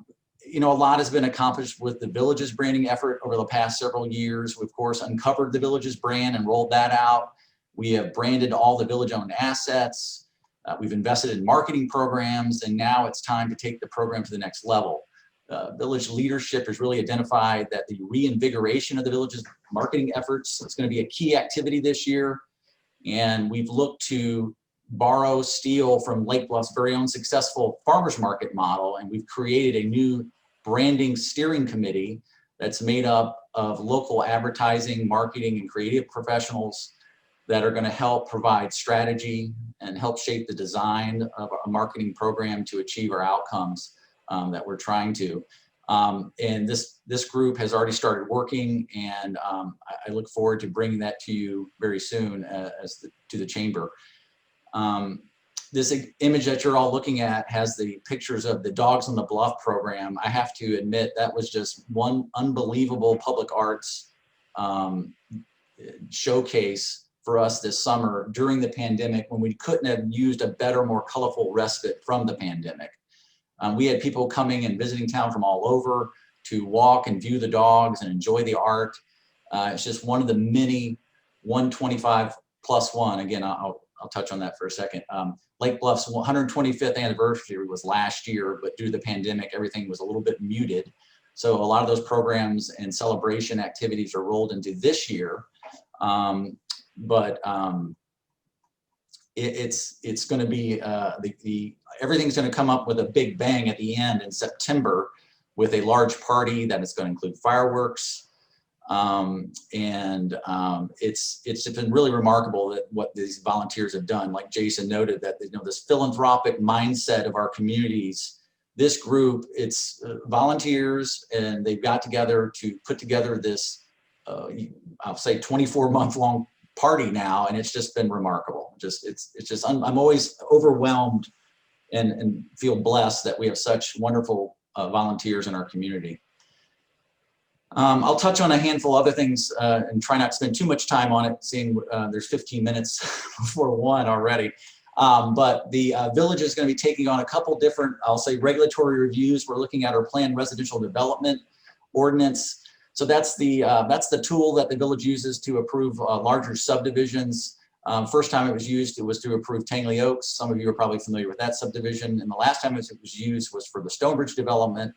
lot has been accomplished with the village's branding effort over the past several years. We, of course, uncovered the village's brand and rolled that out. We have branded all the village-owned assets. We've invested in marketing programs, and now it's time to take the program to the next level. Village leadership has really identified that the reinvigoration of the village's marketing efforts is going to be a key activity this year. And we've looked to steal from Lake Bluff's very own successful farmers market model. And we've created a new branding steering committee that's made up of local advertising, marketing, and creative professionals that are going to help provide strategy and help shape the design of a marketing program to achieve our outcomes that we're trying to. And this group has already started working, and I look forward to bringing that to you very soon to the chamber. This image that you're all looking at has the pictures of the Dogs on the Bluff program. I have to admit that was just one unbelievable public arts showcase for us this summer during the pandemic, when we couldn't have used a better, more colorful respite from the pandemic. We had people coming and visiting town from all over to walk and view the dogs and enjoy the art. It's just one of the many 125+1. Again, I'll touch on that for a second. Lake Bluff's 125th anniversary was last year, but due to the pandemic, everything was a little bit muted. So a lot of those programs and celebration activities are rolled into this year. It's going to be everything's going to come up with a big bang at the end in September with a large party that is going to include fireworks. It's been really remarkable that what these volunteers have done. Like Jason noted, that this philanthropic mindset of our communities. This group, it's volunteers, and they've got together to put together this, I'll say 24-month-long party now, and it's just been remarkable. I'm always overwhelmed and feel blessed that we have such wonderful volunteers in our community. I'll touch on a handful of other things and try not to spend too much time on it, seeing there's 15 minutes before 1 already. But the village is going to be taking on a couple different, I'll say, regulatory reviews. We're looking at our planned residential development ordinance. So that's the tool that the village uses to approve larger subdivisions. First time it was used, it was to approve Tangley Oaks. Some of you are probably familiar with that subdivision. And the last time it was used was for the Stonebridge development.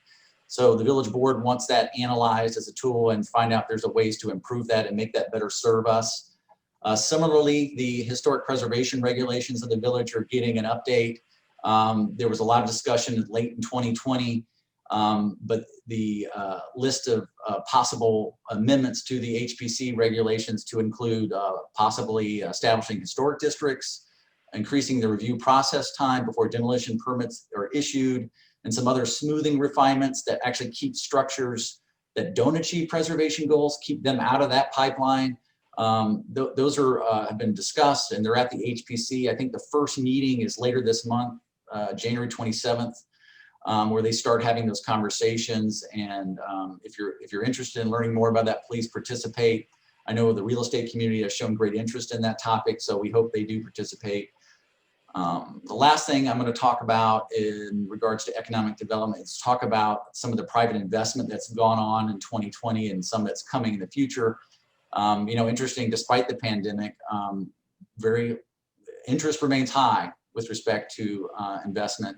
So the village board wants that analyzed as a tool and find out there's ways to improve that and make that better serve us. Similarly, the historic preservation regulations of the village are getting an update. There was a lot of discussion late in 2020, but the list of possible amendments to the HPC regulations to include possibly establishing historic districts, increasing the review process time before demolition permits are issued, and some other smoothing refinements that actually keep structures that don't achieve preservation goals, keep them out of that pipeline. Those have been discussed, and they're at the HPC. I think the first meeting is later this month, January 27th, where they start having those conversations. And if you're interested in learning more about that, please participate. I know the real estate community has shown great interest in that topic, so we hope they do participate. The last thing I'm going to talk about in regards to economic development is talk about some of the private investment that's gone on in 2020 and some that's coming in the future. Interesting, despite the pandemic, interest remains high with respect to investment.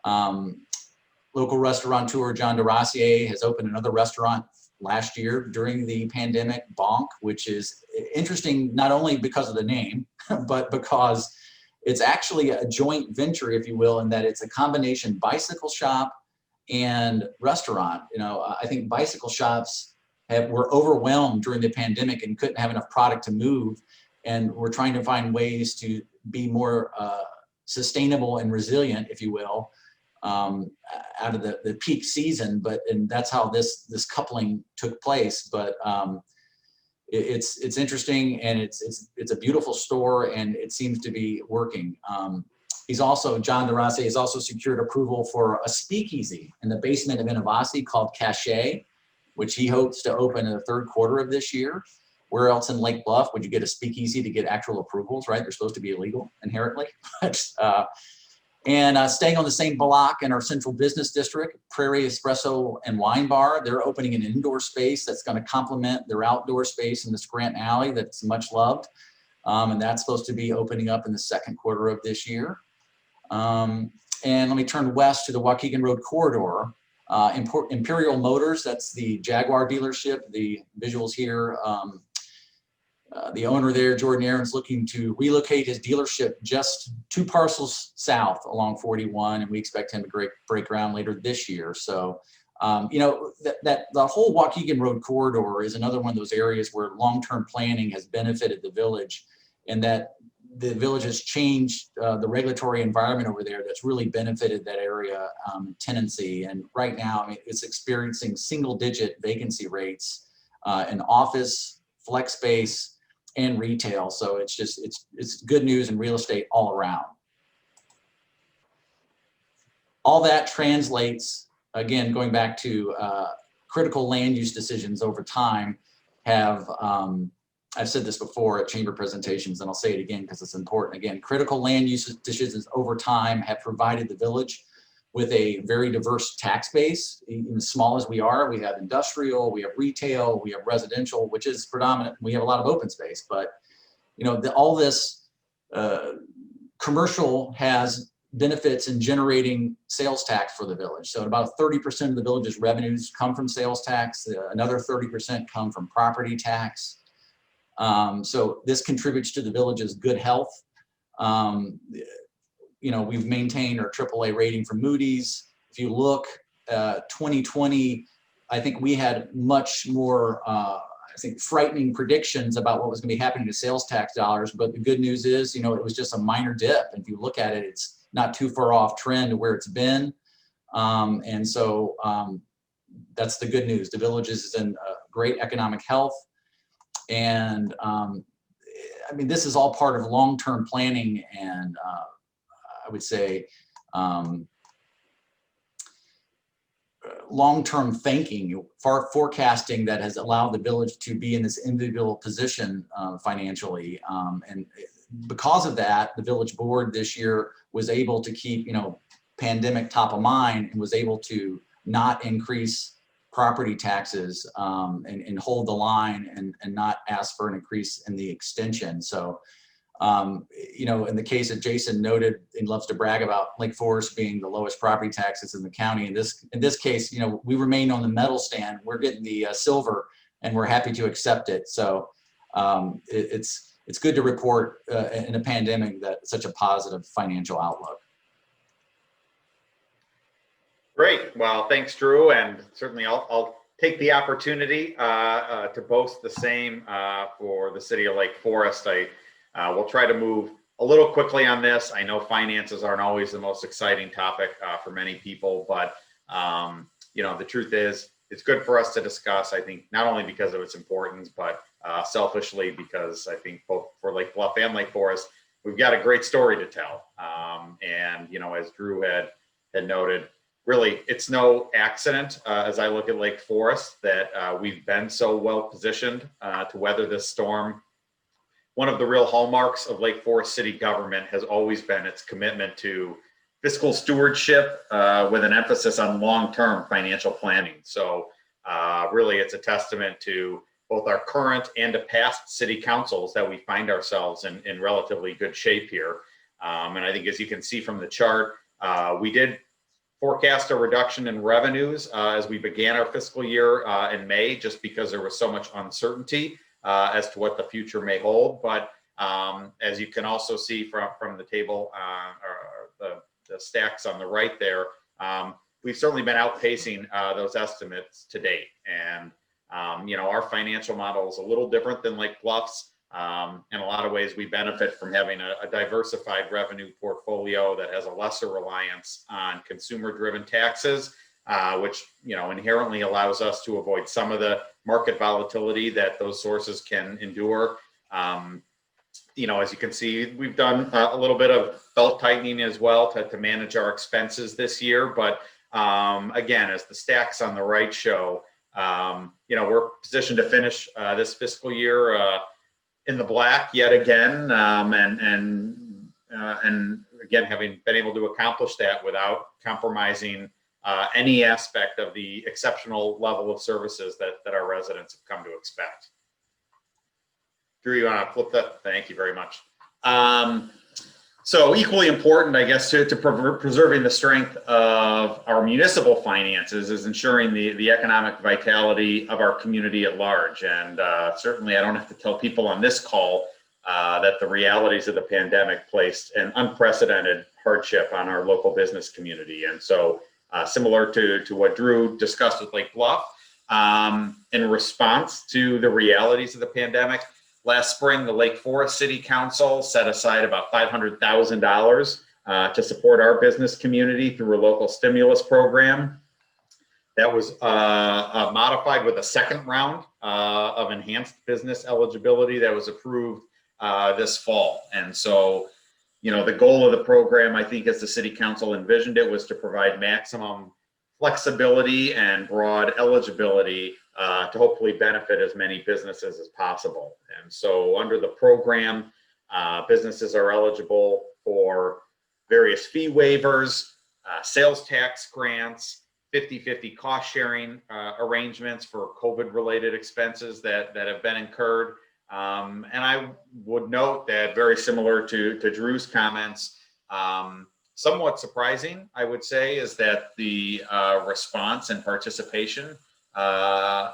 Local restaurateur John DeRossier has opened another restaurant last year during the pandemic, Bonk, which is interesting not only because of the name, but because it's actually a joint venture, if you will, in that it's a combination bicycle shop and restaurant. I think bicycle shops were overwhelmed during the pandemic and couldn't have enough product to move. And we're trying to find ways to be more sustainable and resilient, if you will, out of the peak season. And that's how this coupling took place. But it's interesting, and it's a beautiful store, and it seems to be working. John DeRossier has also secured approval for a speakeasy in the basement of Innovasi called Cache, which he hopes to open in the third quarter of this year. Where else in Lake Bluff would you get a speakeasy to get actual approvals, right? They're supposed to be illegal inherently. And staying on the same block in our central business district, Prairie Espresso and Wine Bar, they're opening an indoor space that's going to complement their outdoor space in the Scranton Alley that's much loved. And that's supposed to be opening up in the second quarter of this year. And let me turn west to the Waukegan Road corridor. Imperial Motors, that's the Jaguar dealership. The visuals here, the owner there, Jordan Aaron's looking to relocate his dealership just 2 parcels south along 41, and we expect him to break ground later this year. So, the whole Waukegan Road corridor is another one of those areas where long-term planning has benefited the village, and that the village has changed the regulatory environment over there that's really benefited that area tenancy. And right now, it's experiencing single-digit vacancy rates in office, flex space, and retail. So it's good news in real estate all around. All that translates, again, going back to critical land use decisions over time have, I've said this before at chamber presentations, and I'll say it again because it's important. Again, critical land use decisions over time have provided the village with a very diverse tax base. Even as small as we are, we have industrial, we have retail, we have residential, which is predominant. We have a lot of open space, but all this commercial has benefits in generating sales tax for the village. So about 30% of the village's revenues come from sales tax. Another 30% come from property tax. So this contributes to the village's good health. We've maintained our AAA rating from Moody's. If you look 2020, I think we had much more, I think, frightening predictions about what was going to be happening to sales tax dollars. But the good news is, you know, it was just a minor dip. And if you look at it, it's not too far off trend to where it's been. And so that's the good news. The village is in great economic health. And I mean, this is all part of long-term planning and I would say long-term thinking, forecasting that has allowed the village to be in this enviable position financially. And because of that, the village board this year was able to keep, you know, pandemic top of mind and was able to not increase property taxes and hold the line and not ask for an increase in the extension. So, you know, in the case that Jason noted and loves to brag about Lake Forest being the lowest property taxes in the county, in this case, you know, we remain on the medal stand. We're getting the silver, and we're happy to accept it. So it's good to report in a pandemic that such a positive financial outlook. Great. Well, thanks, Drew. And certainly I'll take the opportunity to boast the same for the city of Lake Forest. We'll try to move a little quickly on this. I know finances aren't always the most exciting topic for many people, but you know, the truth is it's good for us to discuss, I think, not only because of its importance, but selfishly because I think both for Lake Bluff and Lake Forest, we've got a great story to tell. And, you know, as Drew had noted, really, it's no accident as I look at Lake Forest that we've been so well positioned to weather this storm. One of the real hallmarks of Lake Forest city government has always been its commitment to fiscal stewardship with an emphasis on long-term financial planning. So really, it's a testament to both our current and to past city councils that we find ourselves in relatively good shape here. And I think as you can see from the chart, we did forecast a reduction in revenues as we began our fiscal year in May, just because there was so much uncertainty as to what the future may hold. But as you can also see from the table or the stacks on the right there, we've certainly been outpacing those estimates to date. And you know, our financial model is a little different than Lake Bluff's. In a lot of ways, we benefit from having a diversified revenue portfolio that has a lesser reliance on consumer-driven taxes, which, you know, inherently allows us to avoid some of the market volatility that those sources can endure. You know, as you can see, we've done a little bit of belt tightening as well to manage our expenses this year. But again, as the stacks on the right show, you know, we're positioned to finish this fiscal year in the black yet again, and again, having been able to accomplish that without compromising any aspect of the exceptional level of services that our residents have come to expect. Drew, you want to flip that? Thank you very much. So equally important, I guess, to preserving the strength of our municipal finances is ensuring the economic vitality of our community at large. And certainly I don't have to tell people on this call that the realities of the pandemic placed an unprecedented hardship on our local business community. And so similar to what Drew discussed with Lake Bluff, in response to the realities of the pandemic, last spring, the Lake Forest City Council set aside about $500,000 to support our business community through a local stimulus program. That was modified with a second round of enhanced business eligibility that was approved this fall. And so, you know, the goal of the program, I think, as the City Council envisioned it, was to provide maximum flexibility and broad eligibility to hopefully benefit as many businesses as possible. And so under the program, businesses are eligible for various fee waivers, sales tax grants, 50-50 cost sharing arrangements for COVID-related expenses that have been incurred. And I would note that, very similar to Drew's comments, somewhat surprising, I would say, is that the response and participation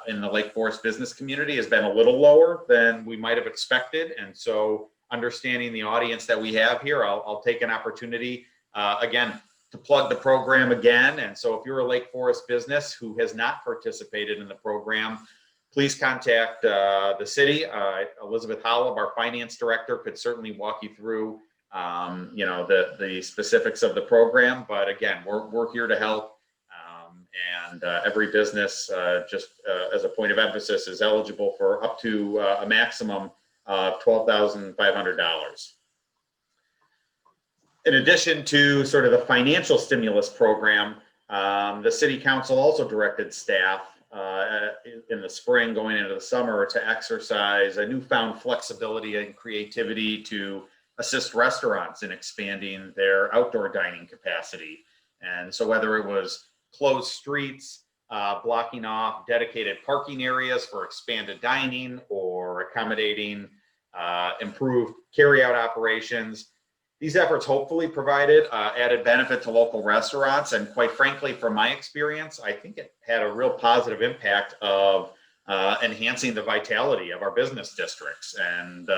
in the Lake Forest business community has been a little lower than we might have expected. And so, understanding the audience that we have here, I'll take an opportunity, again, to plug the program again. And so if you're a Lake Forest business who has not participated in the program, please contact the city. Elizabeth Holub, our finance director, could certainly walk you through the specifics of the program. But again, we're here to help. And every business, just as a point of emphasis, is eligible for up to a maximum of $12,500. In addition to sort of the financial stimulus program, the city council also directed staff in the spring going into the summer to exercise a newfound flexibility and creativity to assist restaurants in expanding their outdoor dining capacity. And so whether it was closed streets, blocking off dedicated parking areas for expanded dining, or accommodating improved carryout operations, these efforts hopefully provided added benefit to local restaurants. And quite frankly, from my experience, I think it had a real positive impact of enhancing the vitality of our business districts. And,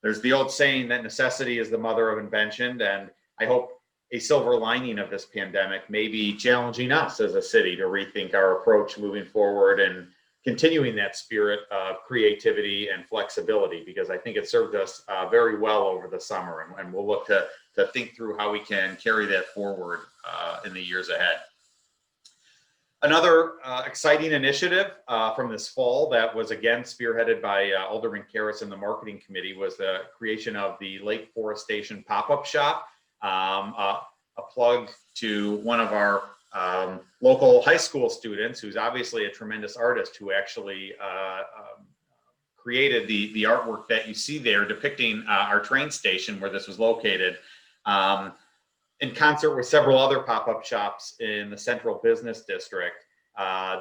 there's the old saying that necessity is the mother of invention. And I hope a silver lining of this pandemic may be challenging us as a city to rethink our approach moving forward and continuing that spirit of creativity and flexibility, because I think it served us very well over the summer, and we'll look to think through how we can carry that forward in the years ahead. Another exciting initiative from this fall that was again spearheaded by Alderman Karas and the marketing committee was the creation of the Lake Forest Station pop-up shop. A plug to one of our local high school students, who's obviously a tremendous artist, who actually created the artwork that you see there depicting our train station where this was located, in concert with several other pop-up shops in the central business district.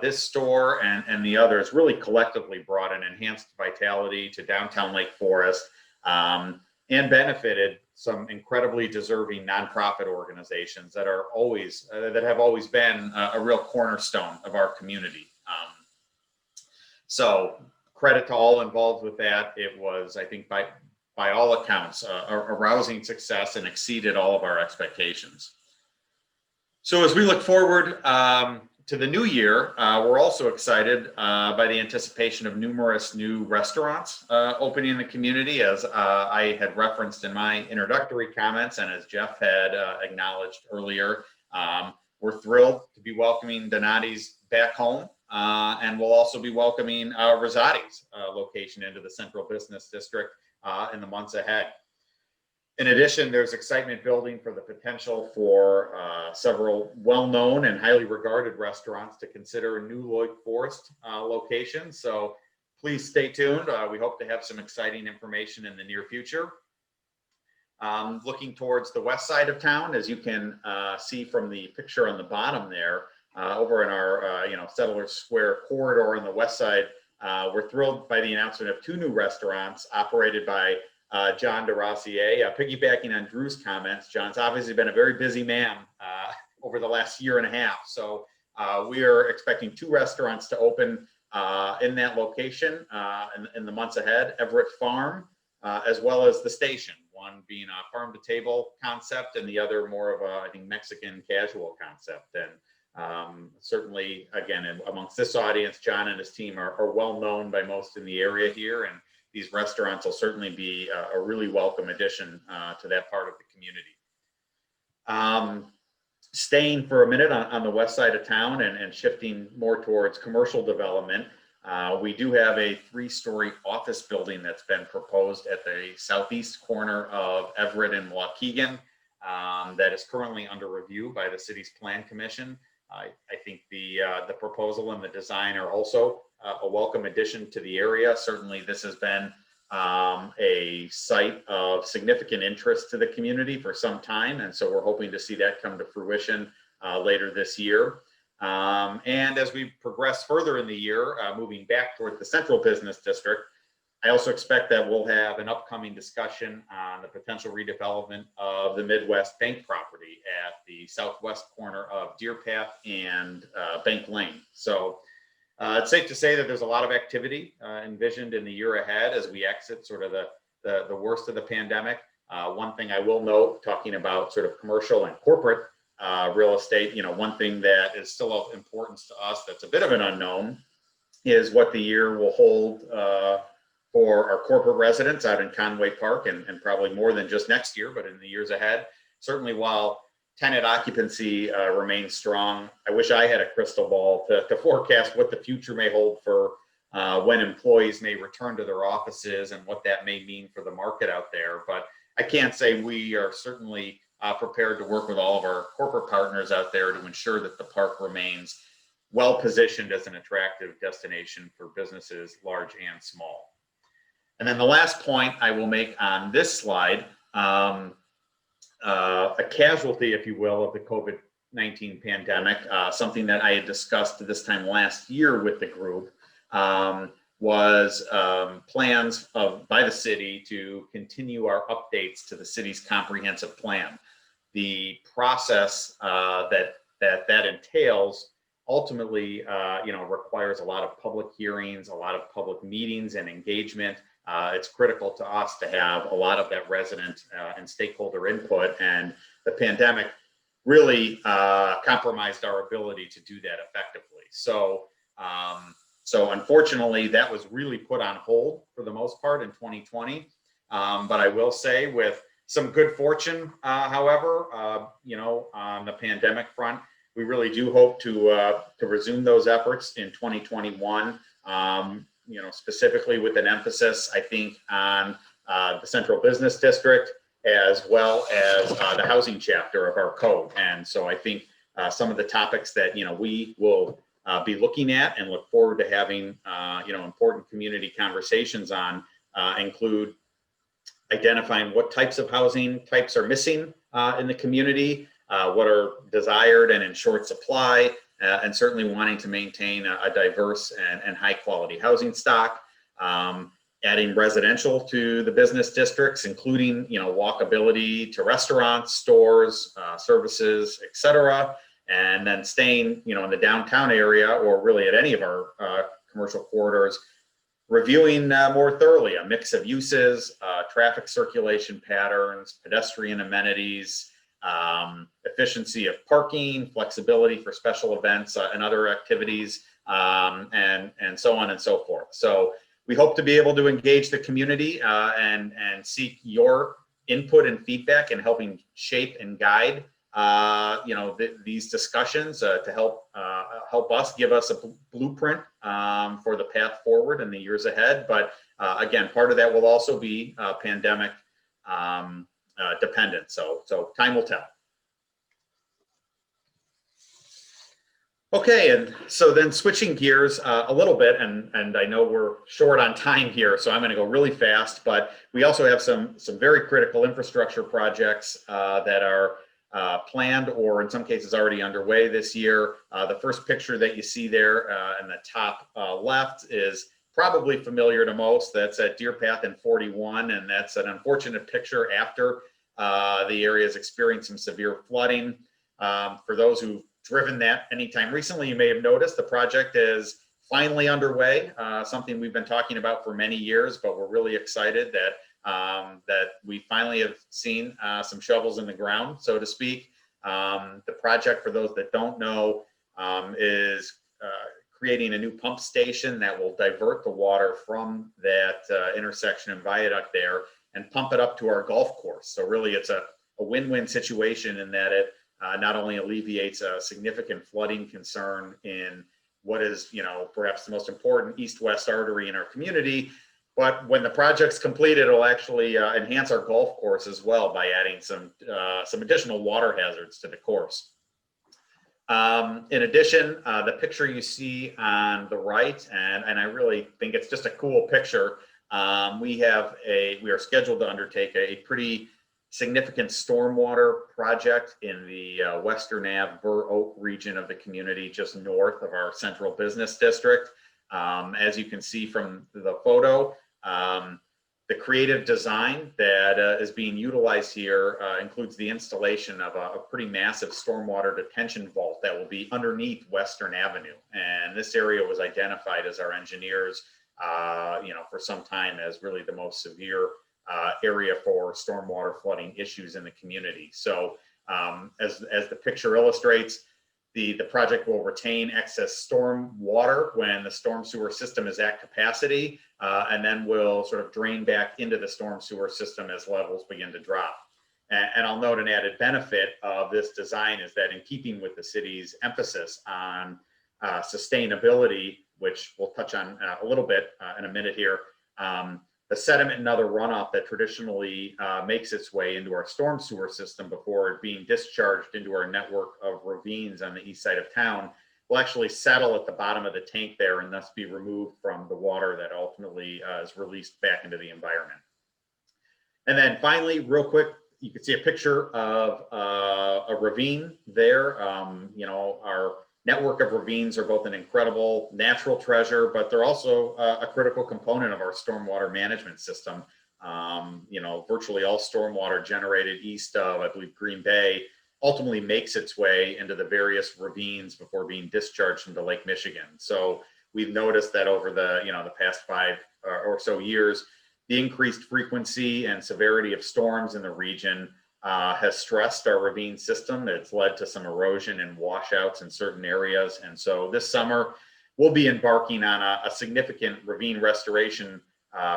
This store and the others really collectively brought an enhanced vitality to downtown Lake Forest, and benefited some incredibly deserving nonprofit organizations that have always been a real cornerstone of our community. So credit to all involved with that. It was, I think, by all accounts, a rousing success and exceeded all of our expectations. So as we look forward to the new year, we're also excited by the anticipation of numerous new restaurants opening in the community, as I had referenced in my introductory comments, and as Jeff had acknowledged earlier. We're thrilled to be welcoming Donati's back home, and we'll also be welcoming Rosati's location into the Central Business District in the months ahead. In addition, there's excitement building for the potential for several well-known and highly regarded restaurants to consider new Lake Forest locations. So please stay tuned. We hope to have some exciting information in the near future. Looking towards the west side of town, as you can see from the picture on the bottom there, over in our Settlers Square corridor on the west side, we're thrilled by the announcement of two new restaurants operated by John DeRossier. Piggybacking on Drew's comments, John's obviously been a very busy man over the last year and a half. So we are expecting two restaurants to open in that location in the months ahead: Everett Farm, as well as the Station, one being a farm to table concept and the other more of a, I think, Mexican casual concept. And certainly, again, amongst this audience, John and his team are well known by most in the area here, and these restaurants will certainly be a really welcome addition to that part of the community. Staying for a minute on the west side of town and shifting more towards commercial development, we do have a 3-story office building that's been proposed at the southeast corner of Everett and Waukegan that is currently under review by the city's Plan Commission. I think the proposal and the design are also a welcome addition to the area. Certainly, this has been a site of significant interest to the community for some time, and so we're hoping to see that come to fruition later this year. And as we progress further in the year, moving back toward the Central Business District, I also expect that we'll have an upcoming discussion on the potential redevelopment of the Midwest Bank property at the southwest corner of Deer Path and Bank Lane. So it's safe to say that there's a lot of activity envisioned in the year ahead as we exit sort of the worst of the pandemic. One thing I will note, talking about sort of commercial and corporate real estate, one thing that is still of importance to us that's a bit of an unknown is what the year will hold for our corporate residents out in Conway Park, and probably more than just next year, but in the years ahead. Certainly while tenant occupancy remains strong, I wish I had a crystal ball to forecast what the future may hold for when employees may return to their offices and what that may mean for the market out there. But I can't say we are certainly prepared to work with all of our corporate partners out there to ensure that the park remains well positioned as an attractive destination for businesses large and small. And then the last point I will make on this slide, a casualty, if you will, of the COVID-19 pandemic, something that I had discussed this time last year with the group, was plans by the city to continue our updates to the city's comprehensive plan. The process that entails ultimately, requires a lot of public hearings, a lot of public meetings and engagement. It's critical to us to have a lot of that resident and stakeholder input, and the pandemic really compromised our ability to do that effectively. So unfortunately, that was really put on hold for the most part in 2020. But I will say, with some good fortune, however, on the pandemic front, we really do hope to resume those efforts in 2021. Specifically with an emphasis, I think, on the Central Business District, as well as the housing chapter of our code. And so I think some of the topics that we will be looking at and look forward to having important community conversations on include identifying what types of housing types are missing in the community, what are desired and in short supply, and certainly wanting to maintain a diverse and high quality housing stock, adding residential to the business districts, including walkability to restaurants, stores, services, etc., and then staying in the downtown area, or really at any of our commercial corridors, reviewing more thoroughly a mix of uses, traffic circulation patterns, pedestrian amenities, efficiency of parking, flexibility for special events and other activities, and so on and so forth. So we hope to be able to engage the community and seek your input and feedback in helping shape and guide these discussions to help us, give us a blueprint for the path forward in the years ahead. But again, part of that will also be pandemic dependent. So time will tell. Okay, and so then switching gears a little bit, and I know we're short on time here, so I'm going to go really fast, but we also have some very critical infrastructure projects that are planned, or in some cases already underway this year. The first picture that you see there in the top left is probably familiar to most. That's at Deer Path and 41, and that's an unfortunate picture after the area has experienced some severe flooding. For those who've driven that anytime recently, you may have noticed the project is finally underway, something we've been talking about for many years, but we're really excited that we finally have seen some shovels in the ground, so to speak. The project, for those that don't know, is creating a new pump station that will divert the water from that intersection and viaduct there and pump it up to our golf course. So really it's a win-win situation in that it not only alleviates a significant flooding concern in what is, perhaps the most important east-west artery in our community, but when the project's completed, it'll actually enhance our golf course as well by adding some additional water hazards to the course. In addition, the picture you see on the right, and I really think it's just a cool picture, we are scheduled to undertake a pretty significant stormwater project in the Western Ave Burr Oak region of the community, just north of our Central Business District. As you can see from the photo, the creative design that is being utilized here includes the installation of a pretty massive stormwater detention vault that will be underneath Western Avenue. And this area was identified as our engineers, for some time as really the most severe area for stormwater flooding issues in the community. So as the picture illustrates, the project will retain excess storm water when the storm sewer system is at capacity, and then will sort of drain back into the storm sewer system as levels begin to drop. And I'll note an added benefit of this design is that in keeping with the city's emphasis on sustainability, which we'll touch on a little bit in a minute here, the sediment and other runoff that traditionally makes its way into our storm sewer system before being discharged into our network of ravines on the east side of town will actually settle at the bottom of the tank there and thus be removed from the water that ultimately is released back into the environment. And then finally, real quick, you can see a picture of a ravine there. You know, our network of ravines are both an incredible natural treasure, but they're also a critical component of our stormwater management system. You know, virtually all stormwater generated east of, I believe, Green Bay ultimately makes its way into the various ravines before being discharged into Lake Michigan. So we've noticed that over the, you know, the past 5 or so years, the increased frequency and severity of storms in the region has stressed our ravine system. It's led to some erosion and washouts in certain areas. And so this summer, we'll be embarking on a significant ravine restoration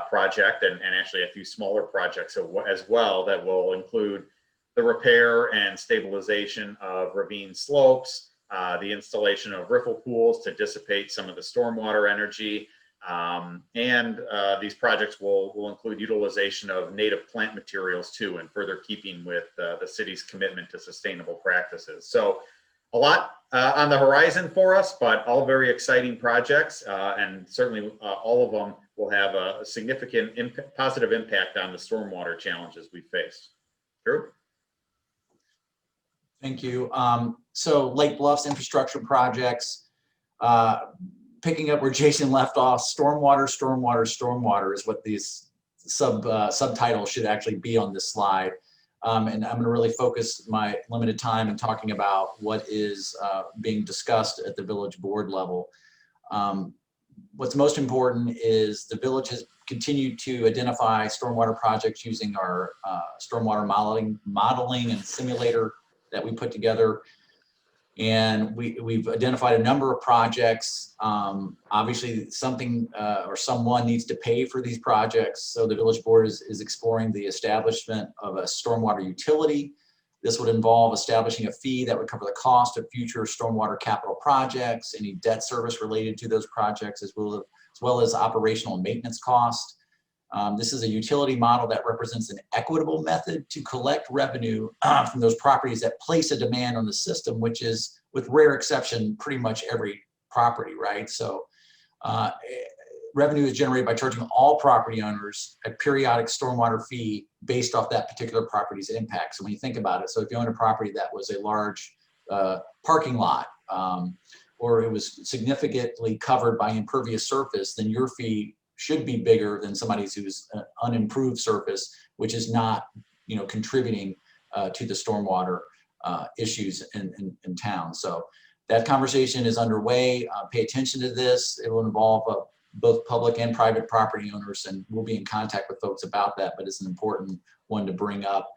project and actually a few smaller projects as well that will include the repair and stabilization of ravine slopes, the installation of riffle pools to dissipate some of the stormwater energy, and these projects will include utilization of native plant materials too, in further keeping with the city's commitment to sustainable practices. So a lot on the horizon for us, but all very exciting projects, and certainly all of them will have a significant positive impact on the stormwater challenges we face. Drew? Thank you. So Lake Bluff's infrastructure projects, picking up where Jason left off, stormwater, stormwater, stormwater is what these subtitles should actually be on this slide. And I'm going to really focus my limited time in talking about what is being discussed at the village board level. What's most important is the village has continued to identify stormwater projects using our stormwater modeling and simulator that we put together. And we've identified a number of projects. Obviously, something or someone needs to pay for these projects. So the village board is exploring the establishment of a stormwater utility. This would involve establishing a fee that would cover the cost of future stormwater capital projects, any debt service related to those projects, as well as operational and maintenance costs. This is a utility model that represents an equitable method to collect revenue from those properties that place a demand on the system, which is, with rare exception, pretty much every property, right? So revenue is generated by charging all property owners a periodic stormwater fee based off that particular property's impact. So when you think about it, so if you own a property that was a large parking lot, or it was significantly covered by impervious surface, then your fee should be bigger than somebody's who's an unimproved surface, which is not, you know, contributing to the stormwater issues in town. So that conversation is underway. Pay attention to this. It will involve both public and private property owners, and we'll be in contact with folks about that, but it's an important one to bring up.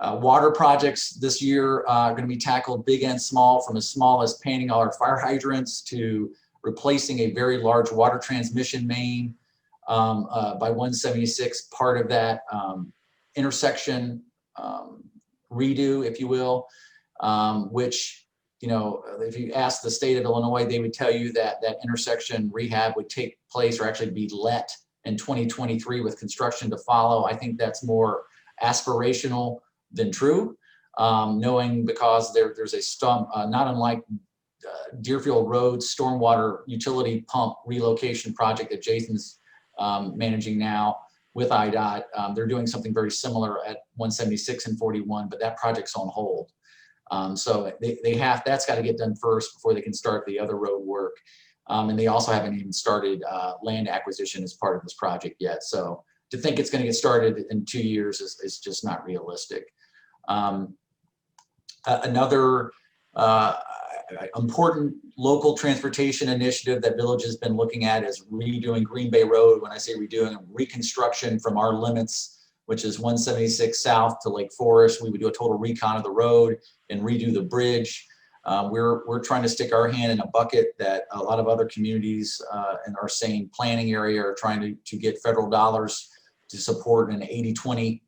Water projects this year are going to be tackled big and small, from as small as painting all our fire hydrants to replacing a very large water transmission main by 176, part of that intersection redo, if you will, which, you know, if you ask the state of Illinois, they would tell you that that intersection rehab would take place, or actually be let, in 2023 with construction to follow. I think that's more aspirational than true, knowing because there's a stump, not unlike Deerfield Road stormwater utility pump relocation project that Jason's managing now with IDOT. They're doing something very similar at 176 and 41, but that project's on hold. So that's got to get done first before they can start the other road work. And they also haven't even started land acquisition as part of this project yet. So to think it's going to get started in 2 years is just not realistic. Another important local transportation initiative that Village has been looking at is redoing Green Bay Road. When I say redoing, reconstruction from our limits, which is 176 south to Lake Forest. We would do a total recon of the road and redo the bridge. We're trying to stick our hand in a bucket that a lot of other communities in our same planning area are trying to get federal dollars to support an 80-20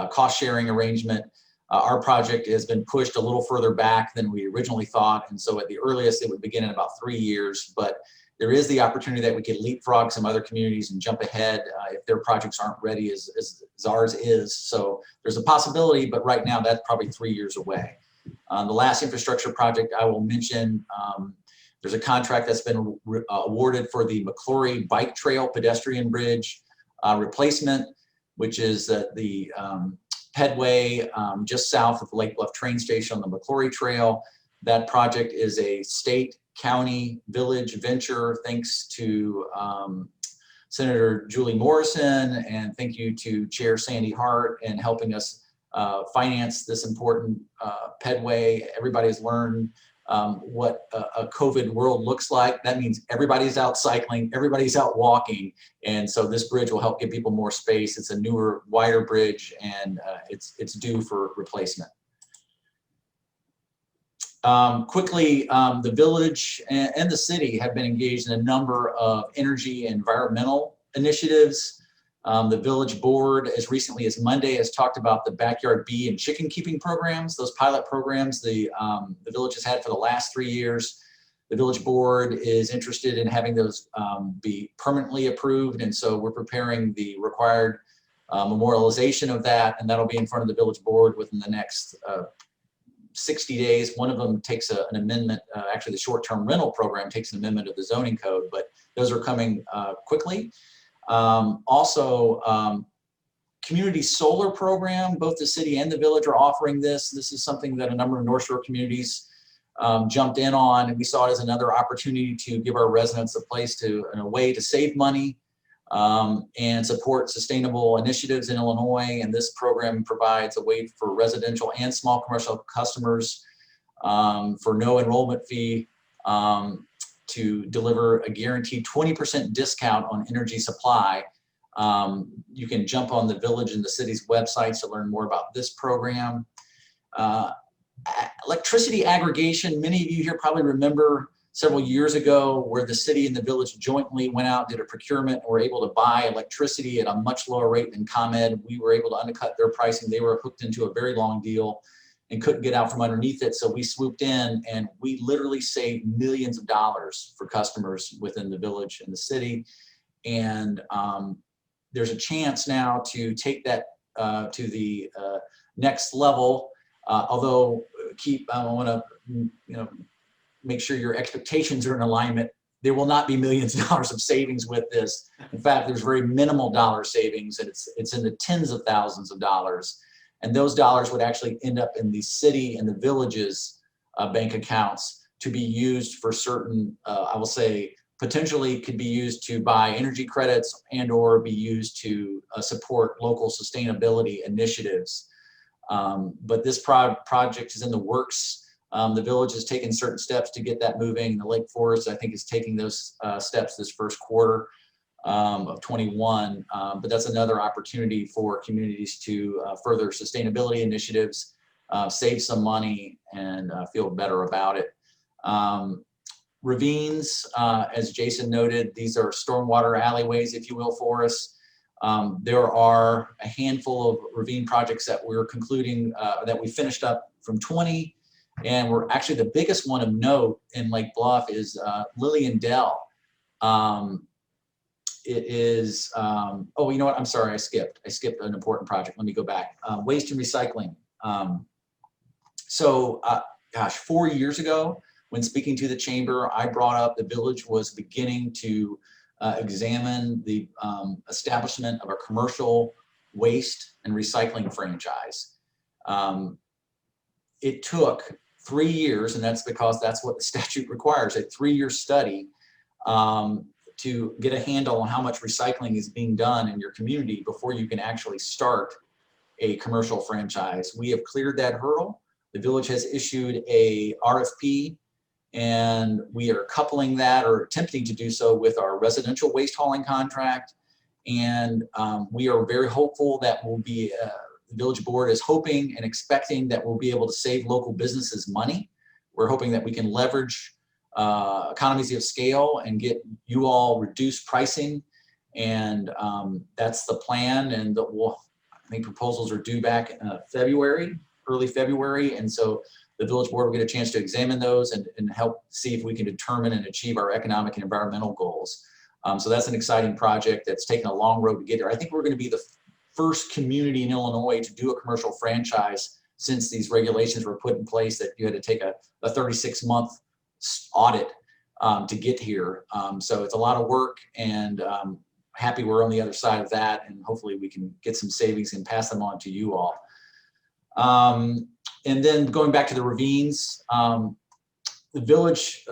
cost sharing arrangement. Our project has been pushed a little further back than we originally thought. And so at the earliest, it would begin in about 3 years, but there is the opportunity that we could leapfrog some other communities and jump ahead if their projects aren't ready as ours is. So there's a possibility, but right now that's probably 3 years away. The last infrastructure project I will mention, there's a contract that's been awarded for the McClory Bike Trail pedestrian bridge replacement, which is the Pedway just south of the Lake Bluff train station on the McClory Trail. That project is a state, county, village venture, thanks to Senator Julie Morrison, and thank you to Chair Sandy Hart in helping us finance this important pedway. Everybody's learned what a COVID world looks like. That means everybody's out cycling, everybody's out walking. And so this bridge will help give people more space. It's a newer, wider bridge, and it's due for replacement. Quickly, the village and the city have been engaged in a number of energy and environmental initiatives. The village board, as recently as Monday, has talked about the backyard bee and chicken keeping programs, those pilot programs the village has had for the last 3 years. The village board is interested in having those be permanently approved, and so we're preparing the required memorialization of that, and that'll be in front of the village board within the next 60 days. One of them takes an amendment, actually the short-term rental program takes an amendment of the zoning code, but those are coming quickly. Also, community solar program, both the city and the village are offering this. This is something that a number of North Shore communities jumped in on, and we saw it as another opportunity to give our residents a place and a way to save money and support sustainable initiatives in Illinois. And this program provides a way for residential and small commercial customers for no enrollment fee to deliver a guaranteed 20% discount on energy supply. You can jump on the village and the city's websites to learn more about this program. Electricity aggregation, many of you here probably remember several years ago where the city and the village jointly went out, did a procurement, and were able to buy electricity at a much lower rate than ComEd. We were able to undercut their pricing. They were hooked into a very long deal and couldn't get out from underneath it. So we swooped in and we literally saved millions of dollars for customers within the village and the city. And there's a chance now to take that to the next level. Although I want to make sure your expectations are in alignment. There will not be millions of dollars of savings with this. In fact, there's very minimal dollar savings, and it's in the tens of thousands of dollars. And those dollars would actually end up in the city and the village's bank accounts to be used for certain, I will say, potentially could be used to buy energy credits and or be used to support local sustainability initiatives. But this project is in the works. The village has taken certain steps to get that moving. The Lake Forest, I think, is taking those steps this first quarter of 21. But that's another opportunity for communities to further sustainability initiatives, save some money, and feel better about it. Ravines, as Jason noted, these are stormwater alleyways, if you will, for us. There are a handful of ravine projects that we're concluding, that we finished up from 20. And we're actually the biggest one of note in Lake Bluff is Lillian Dell. It is, oh, you know what? I'm sorry, I skipped an important project. Let me go back. Waste and recycling. Gosh, 4 years ago, when speaking to the chamber, I brought up the village was beginning to examine the establishment of a commercial waste and recycling franchise. It took 3 years, and that's because that's what the statute requires, a 3-year study to get a handle on how much recycling is being done in your community before you can actually start a commercial franchise. We have cleared that hurdle. the village has issued a RFP, and we are coupling that or attempting to do so with our residential waste hauling contract. And we are very hopeful that we'll be, the village board is hoping and expecting that we'll be able to save local businesses money. We're hoping that we can leverage economies of scale and get you all reduced pricing. And that's the plan. And I think proposals are due back in February, early February. And so the village board will get a chance to examine those and help see if we can determine and achieve our economic and environmental goals. So that's an exciting project that's taken a long road to get there. I think we're going to be the first community in Illinois to do a commercial franchise since these regulations were put in place, that you had to take a 36-month audit to get here. So it's a lot of work, and happy we're on the other side of that, and hopefully we can get some savings and pass them on to you all. And then going back to the ravines, the village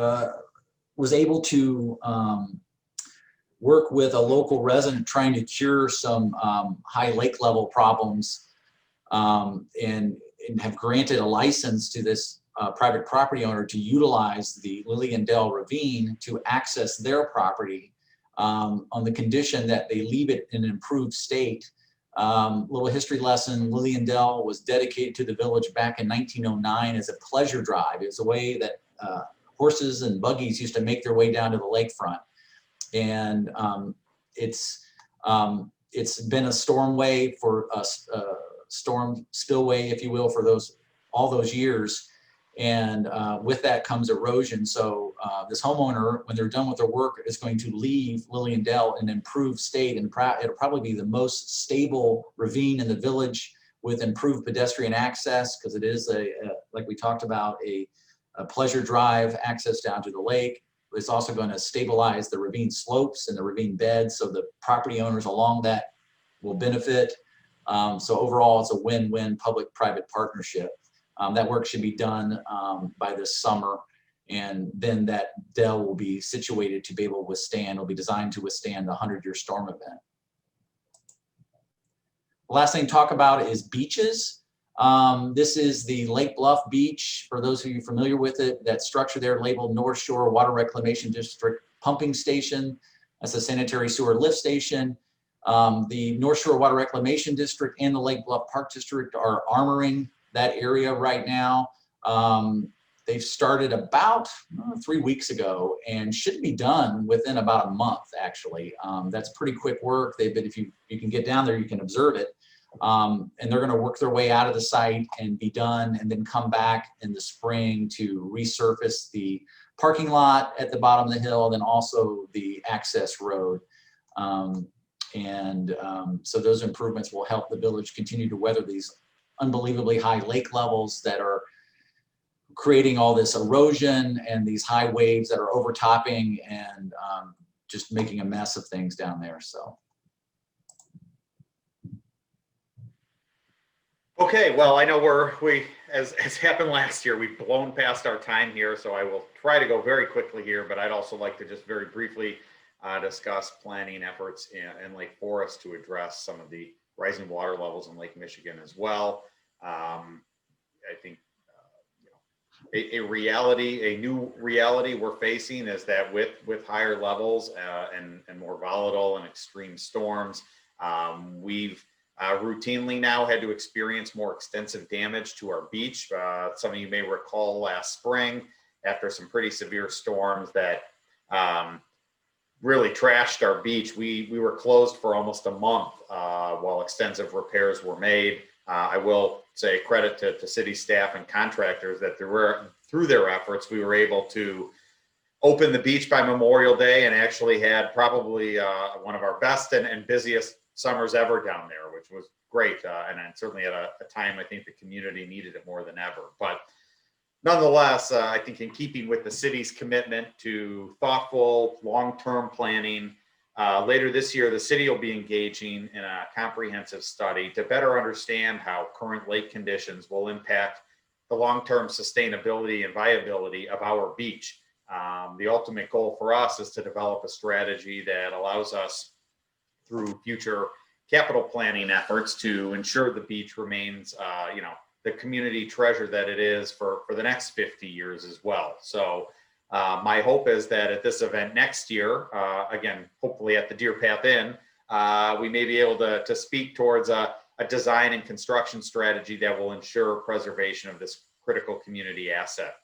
was able to work with a local resident trying to cure some high lake level problems, and have granted a license to this private property owner to utilize the Lillian Dell Ravine to access their property on the condition that they leave it in an improved state. Little history lesson, Lillian Dell was dedicated to the village back in 1909 as a pleasure drive. It was a way that horses and buggies used to make their way down to the lakefront. And it's been a stormway for us, storm spillway, if you will, for all those years. And with that comes erosion. So this homeowner, when they're done with their work, is going to leave Lillian Dell in an improved state, and it'll probably be the most stable ravine in the village with improved pedestrian access, because it is like we talked about, a pleasure drive access down to the lake. It's also going to stabilize the ravine slopes and the ravine beds, so the property owners along that will benefit. So overall, it's a win-win public-private partnership. That work should be done by this summer, and then that dell will be situated to be able to withstand, will be designed to withstand the 100-year storm event. The last thing to talk about is beaches. This is the Lake Bluff Beach, for those of you familiar with it. That structure there labeled North Shore Water Reclamation District Pumping Station. That's a sanitary sewer lift station. The North Shore Water Reclamation District and the Lake Bluff Park District are armoring that area right now. They've started about 3 weeks ago and should be done within about a month, actually. That's pretty quick work. If you can get down there, you can observe it. And they're going to work their way out of the site and be done, and then come back in the spring to resurface the parking lot at the bottom of the hill, then also the access road. So those improvements will help the village continue to weather these unbelievably high lake levels that are creating all this erosion and these high waves that are overtopping and just making a mess of things down there. So. Okay, well, I know as happened last year, we've blown past our time here, so I will try to go very quickly here, but I'd also like to just very briefly discuss planning efforts in Lake Forest to address some of the rising water levels in Lake Michigan as well. I think a new reality we're facing is that with higher levels and more volatile and extreme storms, we've routinely now had to experience more extensive damage to our beach. Some of you may recall last spring, after some pretty severe storms that really trashed our beach, we were closed for almost a month while extensive repairs were made. I will say credit to city staff and contractors that through their efforts, we were able to open the beach by Memorial Day and actually had probably one of our best and busiest summers ever down there, which was great. And certainly at a time, I think the community needed it more than ever. But nonetheless, I think in keeping with the city's commitment to thoughtful long-term planning, later this year, the city will be engaging in a comprehensive study to better understand how current lake conditions will impact the long-term sustainability and viability of our beach. The ultimate goal for us is to develop a strategy that allows us, through future capital planning efforts, to ensure the beach remains, the community treasure that it is for the next 50 years as well. So my hope is that at this event next year, again, hopefully at the Deer Path Inn, we may be able to speak towards a design and construction strategy that will ensure preservation of this critical community asset.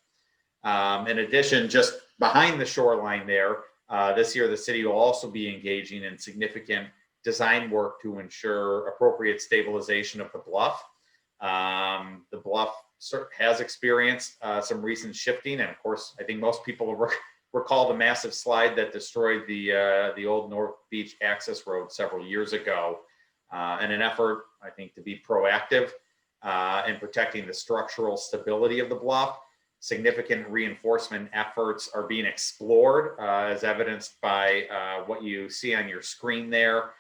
In addition, just behind the shoreline there, this year the city will also be engaging in significant design work to ensure appropriate stabilization of the bluff. The bluff has experienced some recent shifting, and of course, I think most people recall the massive slide that destroyed the old North Beach access road several years ago. In an effort, I think, to be proactive in protecting the structural stability of the bluff, significant reinforcement efforts are being explored, as evidenced by what you see on your screen there.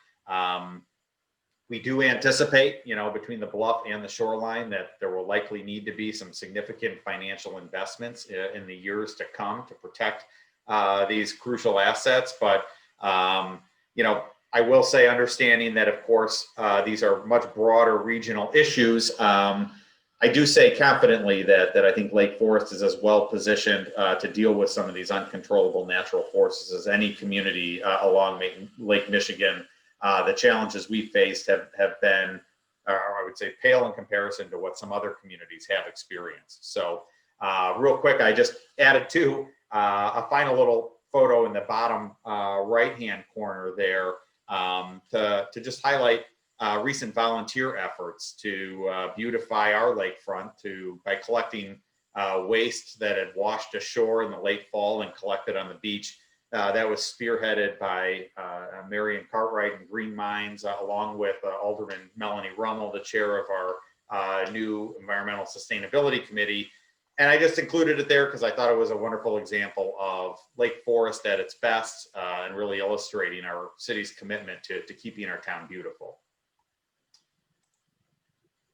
We do anticipate, between the bluff and the shoreline, that there will likely need to be some significant financial investments in the years to come to protect these crucial assets. But, I will say, understanding that, of course, these are much broader regional issues, I do say confidently that I think Lake Forest is as well positioned to deal with some of these uncontrollable natural forces as any community along Lake Michigan. The challenges we faced have been, I would say, pale in comparison to what some other communities have experienced. So real quick, I just added a final little photo in the bottom right-hand corner there to just highlight recent volunteer efforts to beautify our lakefront by collecting waste that had washed ashore in the late fall and collected on the beach. That was spearheaded by Marion Cartwright and Green Minds, along with Alderman Melanie Rummel, the chair of our new Environmental Sustainability Committee. And I just included it there because I thought it was a wonderful example of Lake Forest at its best, and really illustrating our city's commitment to keeping our town beautiful.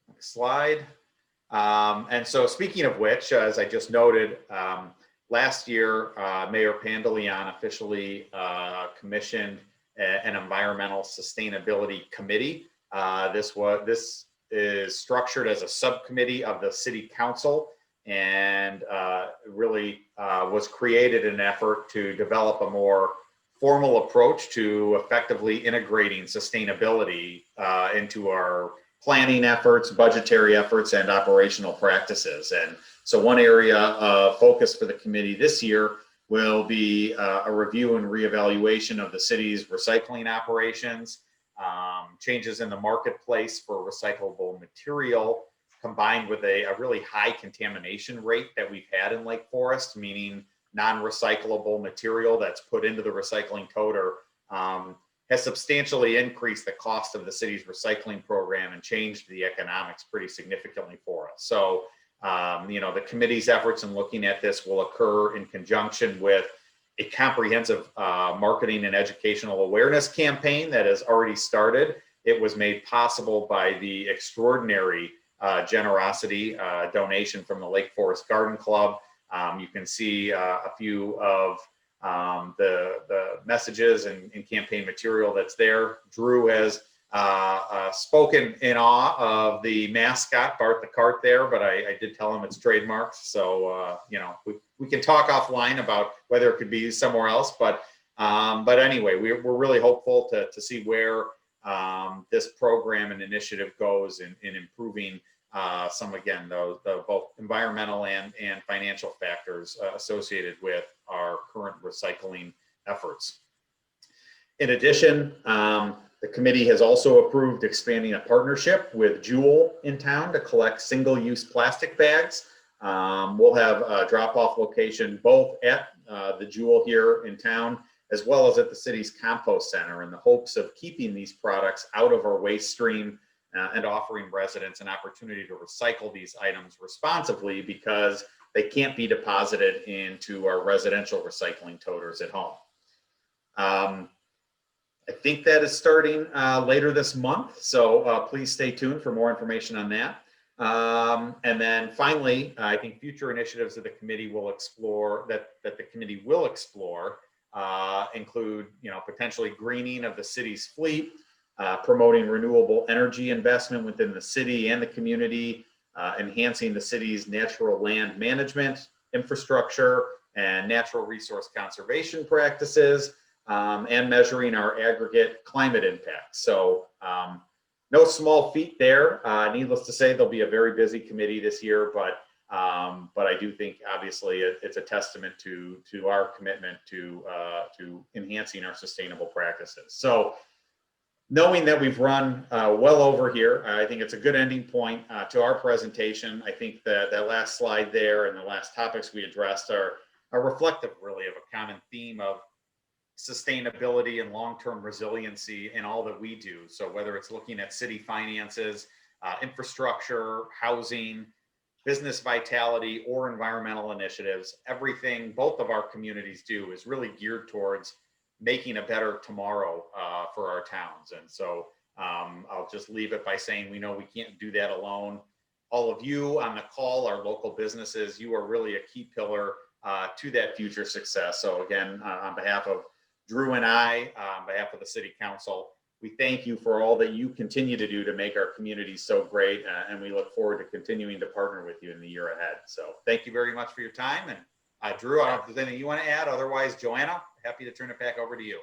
Next slide. And so, speaking of which, as I just noted, last year, Mayor Pandeleon officially commissioned an environmental sustainability committee. This is structured as a subcommittee of the city council, and really was created in an effort to develop a more formal approach to effectively integrating sustainability into our planning efforts, budgetary efforts, and operational practices. And so one area of focus for the committee this year will be a review and reevaluation of the city's recycling operations, changes in the marketplace for recyclable material, combined with a really high contamination rate that we've had in Lake Forest, meaning non-recyclable material that's put into the recycling coder has substantially increased the cost of the city's recycling program and changed the economics pretty significantly for us. So, the committee's efforts in looking at this will occur in conjunction with a comprehensive marketing and educational awareness campaign that has already started. It was made possible by the extraordinary generosity donation from the Lake Forest Garden Club. You can see a few of the messages and campaign material that's there. Drew has spoken in awe of the mascot, Bart the Cart, there, but I did tell him it's trademarked. So, we can talk offline about whether it could be used somewhere else. But anyway, we're really hopeful to see where this program and initiative goes in improving some, again, the both environmental and financial factors associated with our current recycling efforts. In addition, the committee has also approved expanding a partnership with Jewel in town to collect single-use plastic bags. We'll have a drop-off location both at the Jewel here in town, as well as at the city's compost center, in the hopes of keeping these products out of our waste stream and offering residents an opportunity to recycle these items responsibly, because they can't be deposited into our residential recycling toters at home. I think that is starting later this month, so please stay tuned for more information on that. And then finally, I think future initiatives that the committee will explore, include, potentially greening of the city's fleet, promoting renewable energy investment within the city and the community, enhancing the city's natural land management, infrastructure, and natural resource conservation practices, and measuring our aggregate climate impact. So no small feat there. Needless to say, there'll be a very busy committee this year, but I do think obviously it's a testament to our commitment to enhancing our sustainable practices. So knowing that we've run well over here, I think it's a good ending point to our presentation. I think that last slide there and the last topics we addressed are reflective really of a common theme of sustainability and long-term resiliency in all that we do. So whether it's looking at city finances, infrastructure, housing, business vitality, or environmental initiatives, everything both of our communities do is really geared towards making a better tomorrow for our towns. And so I'll just leave it by saying, we know we can't do that alone. All of you on the call, our local businesses, you are really a key pillar to that future success. So again, on behalf of Drew and I, on behalf of the City Council, we thank you for all that you continue to do to make our community so great, and we look forward to continuing to partner with you in the year ahead. So thank you very much for your time. And Drew, I don't know if there's anything you want to add. Otherwise, Joanna, happy to turn it back over to you.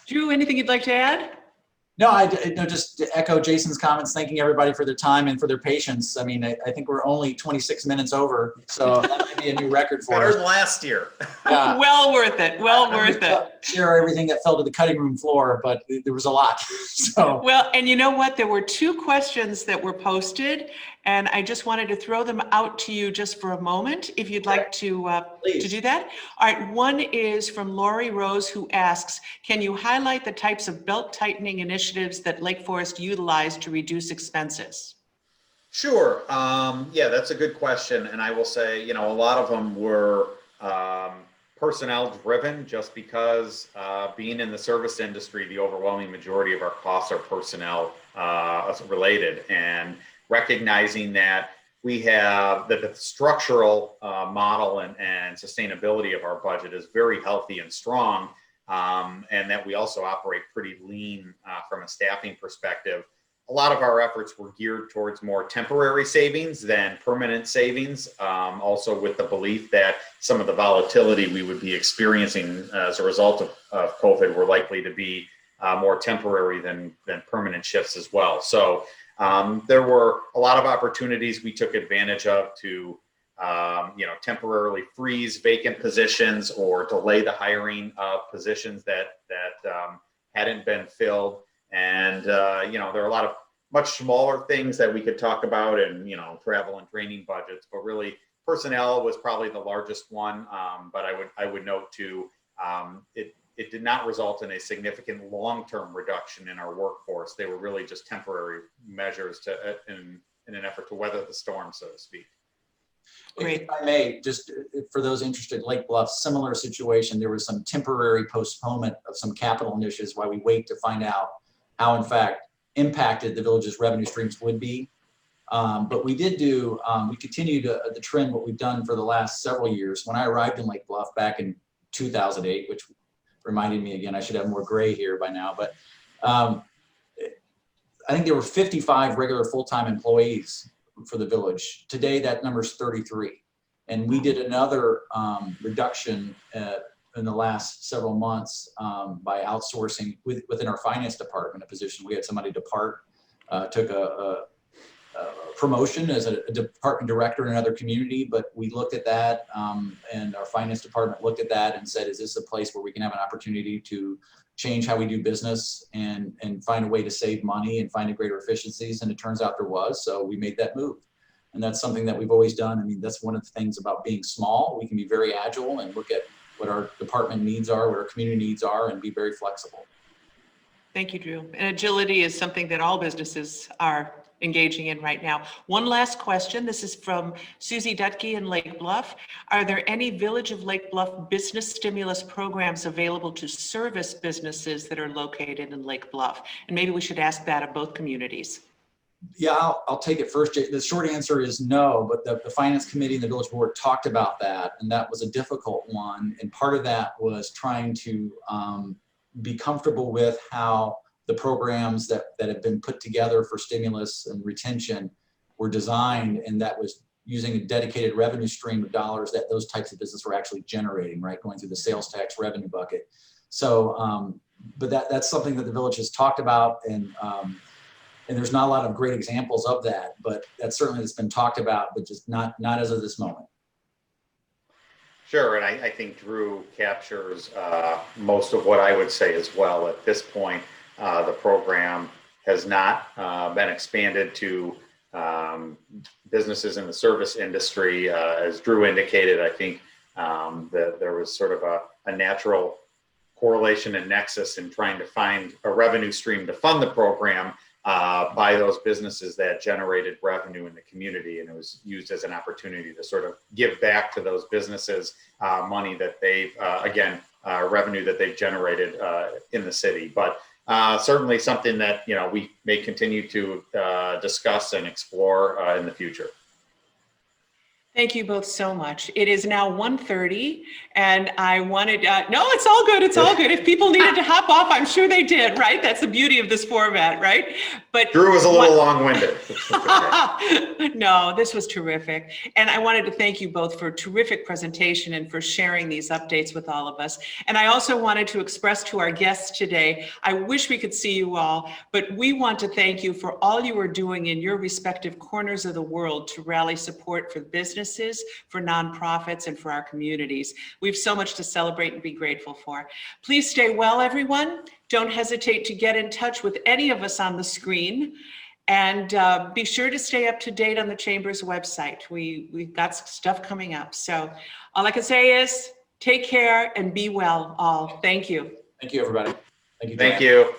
Drew, anything you'd like to add? No, just to echo Jason's comments, thanking everybody for their time and for their patience. I mean, I think we're only 26 minutes over, so that might be a new record for Better us. than last year. Yeah. Well worth it, well worth it. Share everything that fell to the cutting room floor, but there was a lot. So Well, and you know what? There were 2 questions that were posted, and I just wanted to throw them out to you just for a moment, if you'd like to please. do that. All right, one is from Lori Rose, who asks, can you highlight the types of belt tightening initiatives that Lake Forest utilized to reduce expenses? Sure. Yeah, that's a good question. And I will say, a lot of them were personnel driven, just because being in the service industry, the overwhelming majority of our costs are personnel related, and recognizing that we have that the structural model and sustainability of our budget is very healthy and strong, and that we also operate pretty lean from a staffing perspective. A lot of our efforts were geared towards more temporary savings than permanent savings, also with the belief that some of the volatility we would be experiencing as a result of COVID were likely to be more temporary than permanent shifts as well. So there were a lot of opportunities we took advantage of to temporarily freeze vacant positions or delay the hiring of positions that hadn't been filled. And, there are a lot of much smaller things that we could talk about, and, travel and training budgets, but really personnel was probably the largest one. But I would note too, it did not result in a significant long-term reduction in our workforce. They were really just temporary measures in an effort to weather the storm, so to speak. Great. If I may, just for those interested, Lake Bluff, similar situation. There was some temporary postponement of some capital initiatives while we wait to find out how, in fact, impacted the village's revenue streams would be. But we did do, we continued the trend, what we've done for the last several years. When I arrived in Lake Bluff back in 2008, which reminded me again, I should have more gray here by now, but I think there were 55 regular full-time employees for the village. Today, that number is 33. And we did another reduction in the last several months by outsourcing within our finance department, a position. We had somebody depart, took a promotion as a department director in another community, but we looked at that and our finance department looked at that and said, is this a place where we can have an opportunity to change how we do business and find a way to save money and find greater efficiencies? And it turns out there was, so we made that move. And that's something that we've always done. I mean, that's one of the things about being small. We can be very agile and look at what our department needs are, what our community needs are, and be very flexible. Thank you, Drew. And agility is something that all businesses are engaging in right now. One last question. This is from Susie Dutke in Lake Bluff. Are there any Village of Lake Bluff business stimulus programs available to service businesses that are located in Lake Bluff? And maybe we should ask that of both communities. Yeah, I'll take it first. The short answer is no, but the finance committee and the village board talked about that, and that was a difficult one. And part of that was trying to be comfortable with how the programs that have been put together for stimulus and retention were designed, and that was using a dedicated revenue stream of dollars that those types of business were actually generating, right, going through the sales tax revenue bucket. So, but that's something that the village has talked about, and there's not a lot of great examples of that, but that's certainly that's been talked about, but just not as of this moment. Sure, and I think Drew captures most of what I would say as well. At this point, the program has not been expanded to businesses in the service industry. As Drew indicated, I think that there was sort of a natural correlation and nexus in trying to find a revenue stream to fund the program by those businesses that generated revenue in the community. And it was used as an opportunity to sort of give back to those businesses money that they've, revenue that they've generated in the city. But certainly something that, we may continue to discuss and explore in the future. Thank you both so much. It is now 1:30 and I wanted, no, it's all good. It's all good. If people needed to hop off, I'm sure they did, right? That's the beauty of this format, right? But Drew was a little long-winded. No, this was terrific. And I wanted to thank you both for a terrific presentation and for sharing these updates with all of us. And I also wanted to express to our guests today, I wish we could see you all, but we want to thank you for all you are doing in your respective corners of the world to rally support for businesses, for nonprofits, and for our communities. We have so much to celebrate and be grateful for. Please stay well, everyone. Don't hesitate to get in touch with any of us on the screen. And be sure to stay up to date on the Chamber's website. We've got stuff coming up. So all I can say is take care and be well all. Thank you. Thank you, everybody. Thank you. Thank Joanne. you.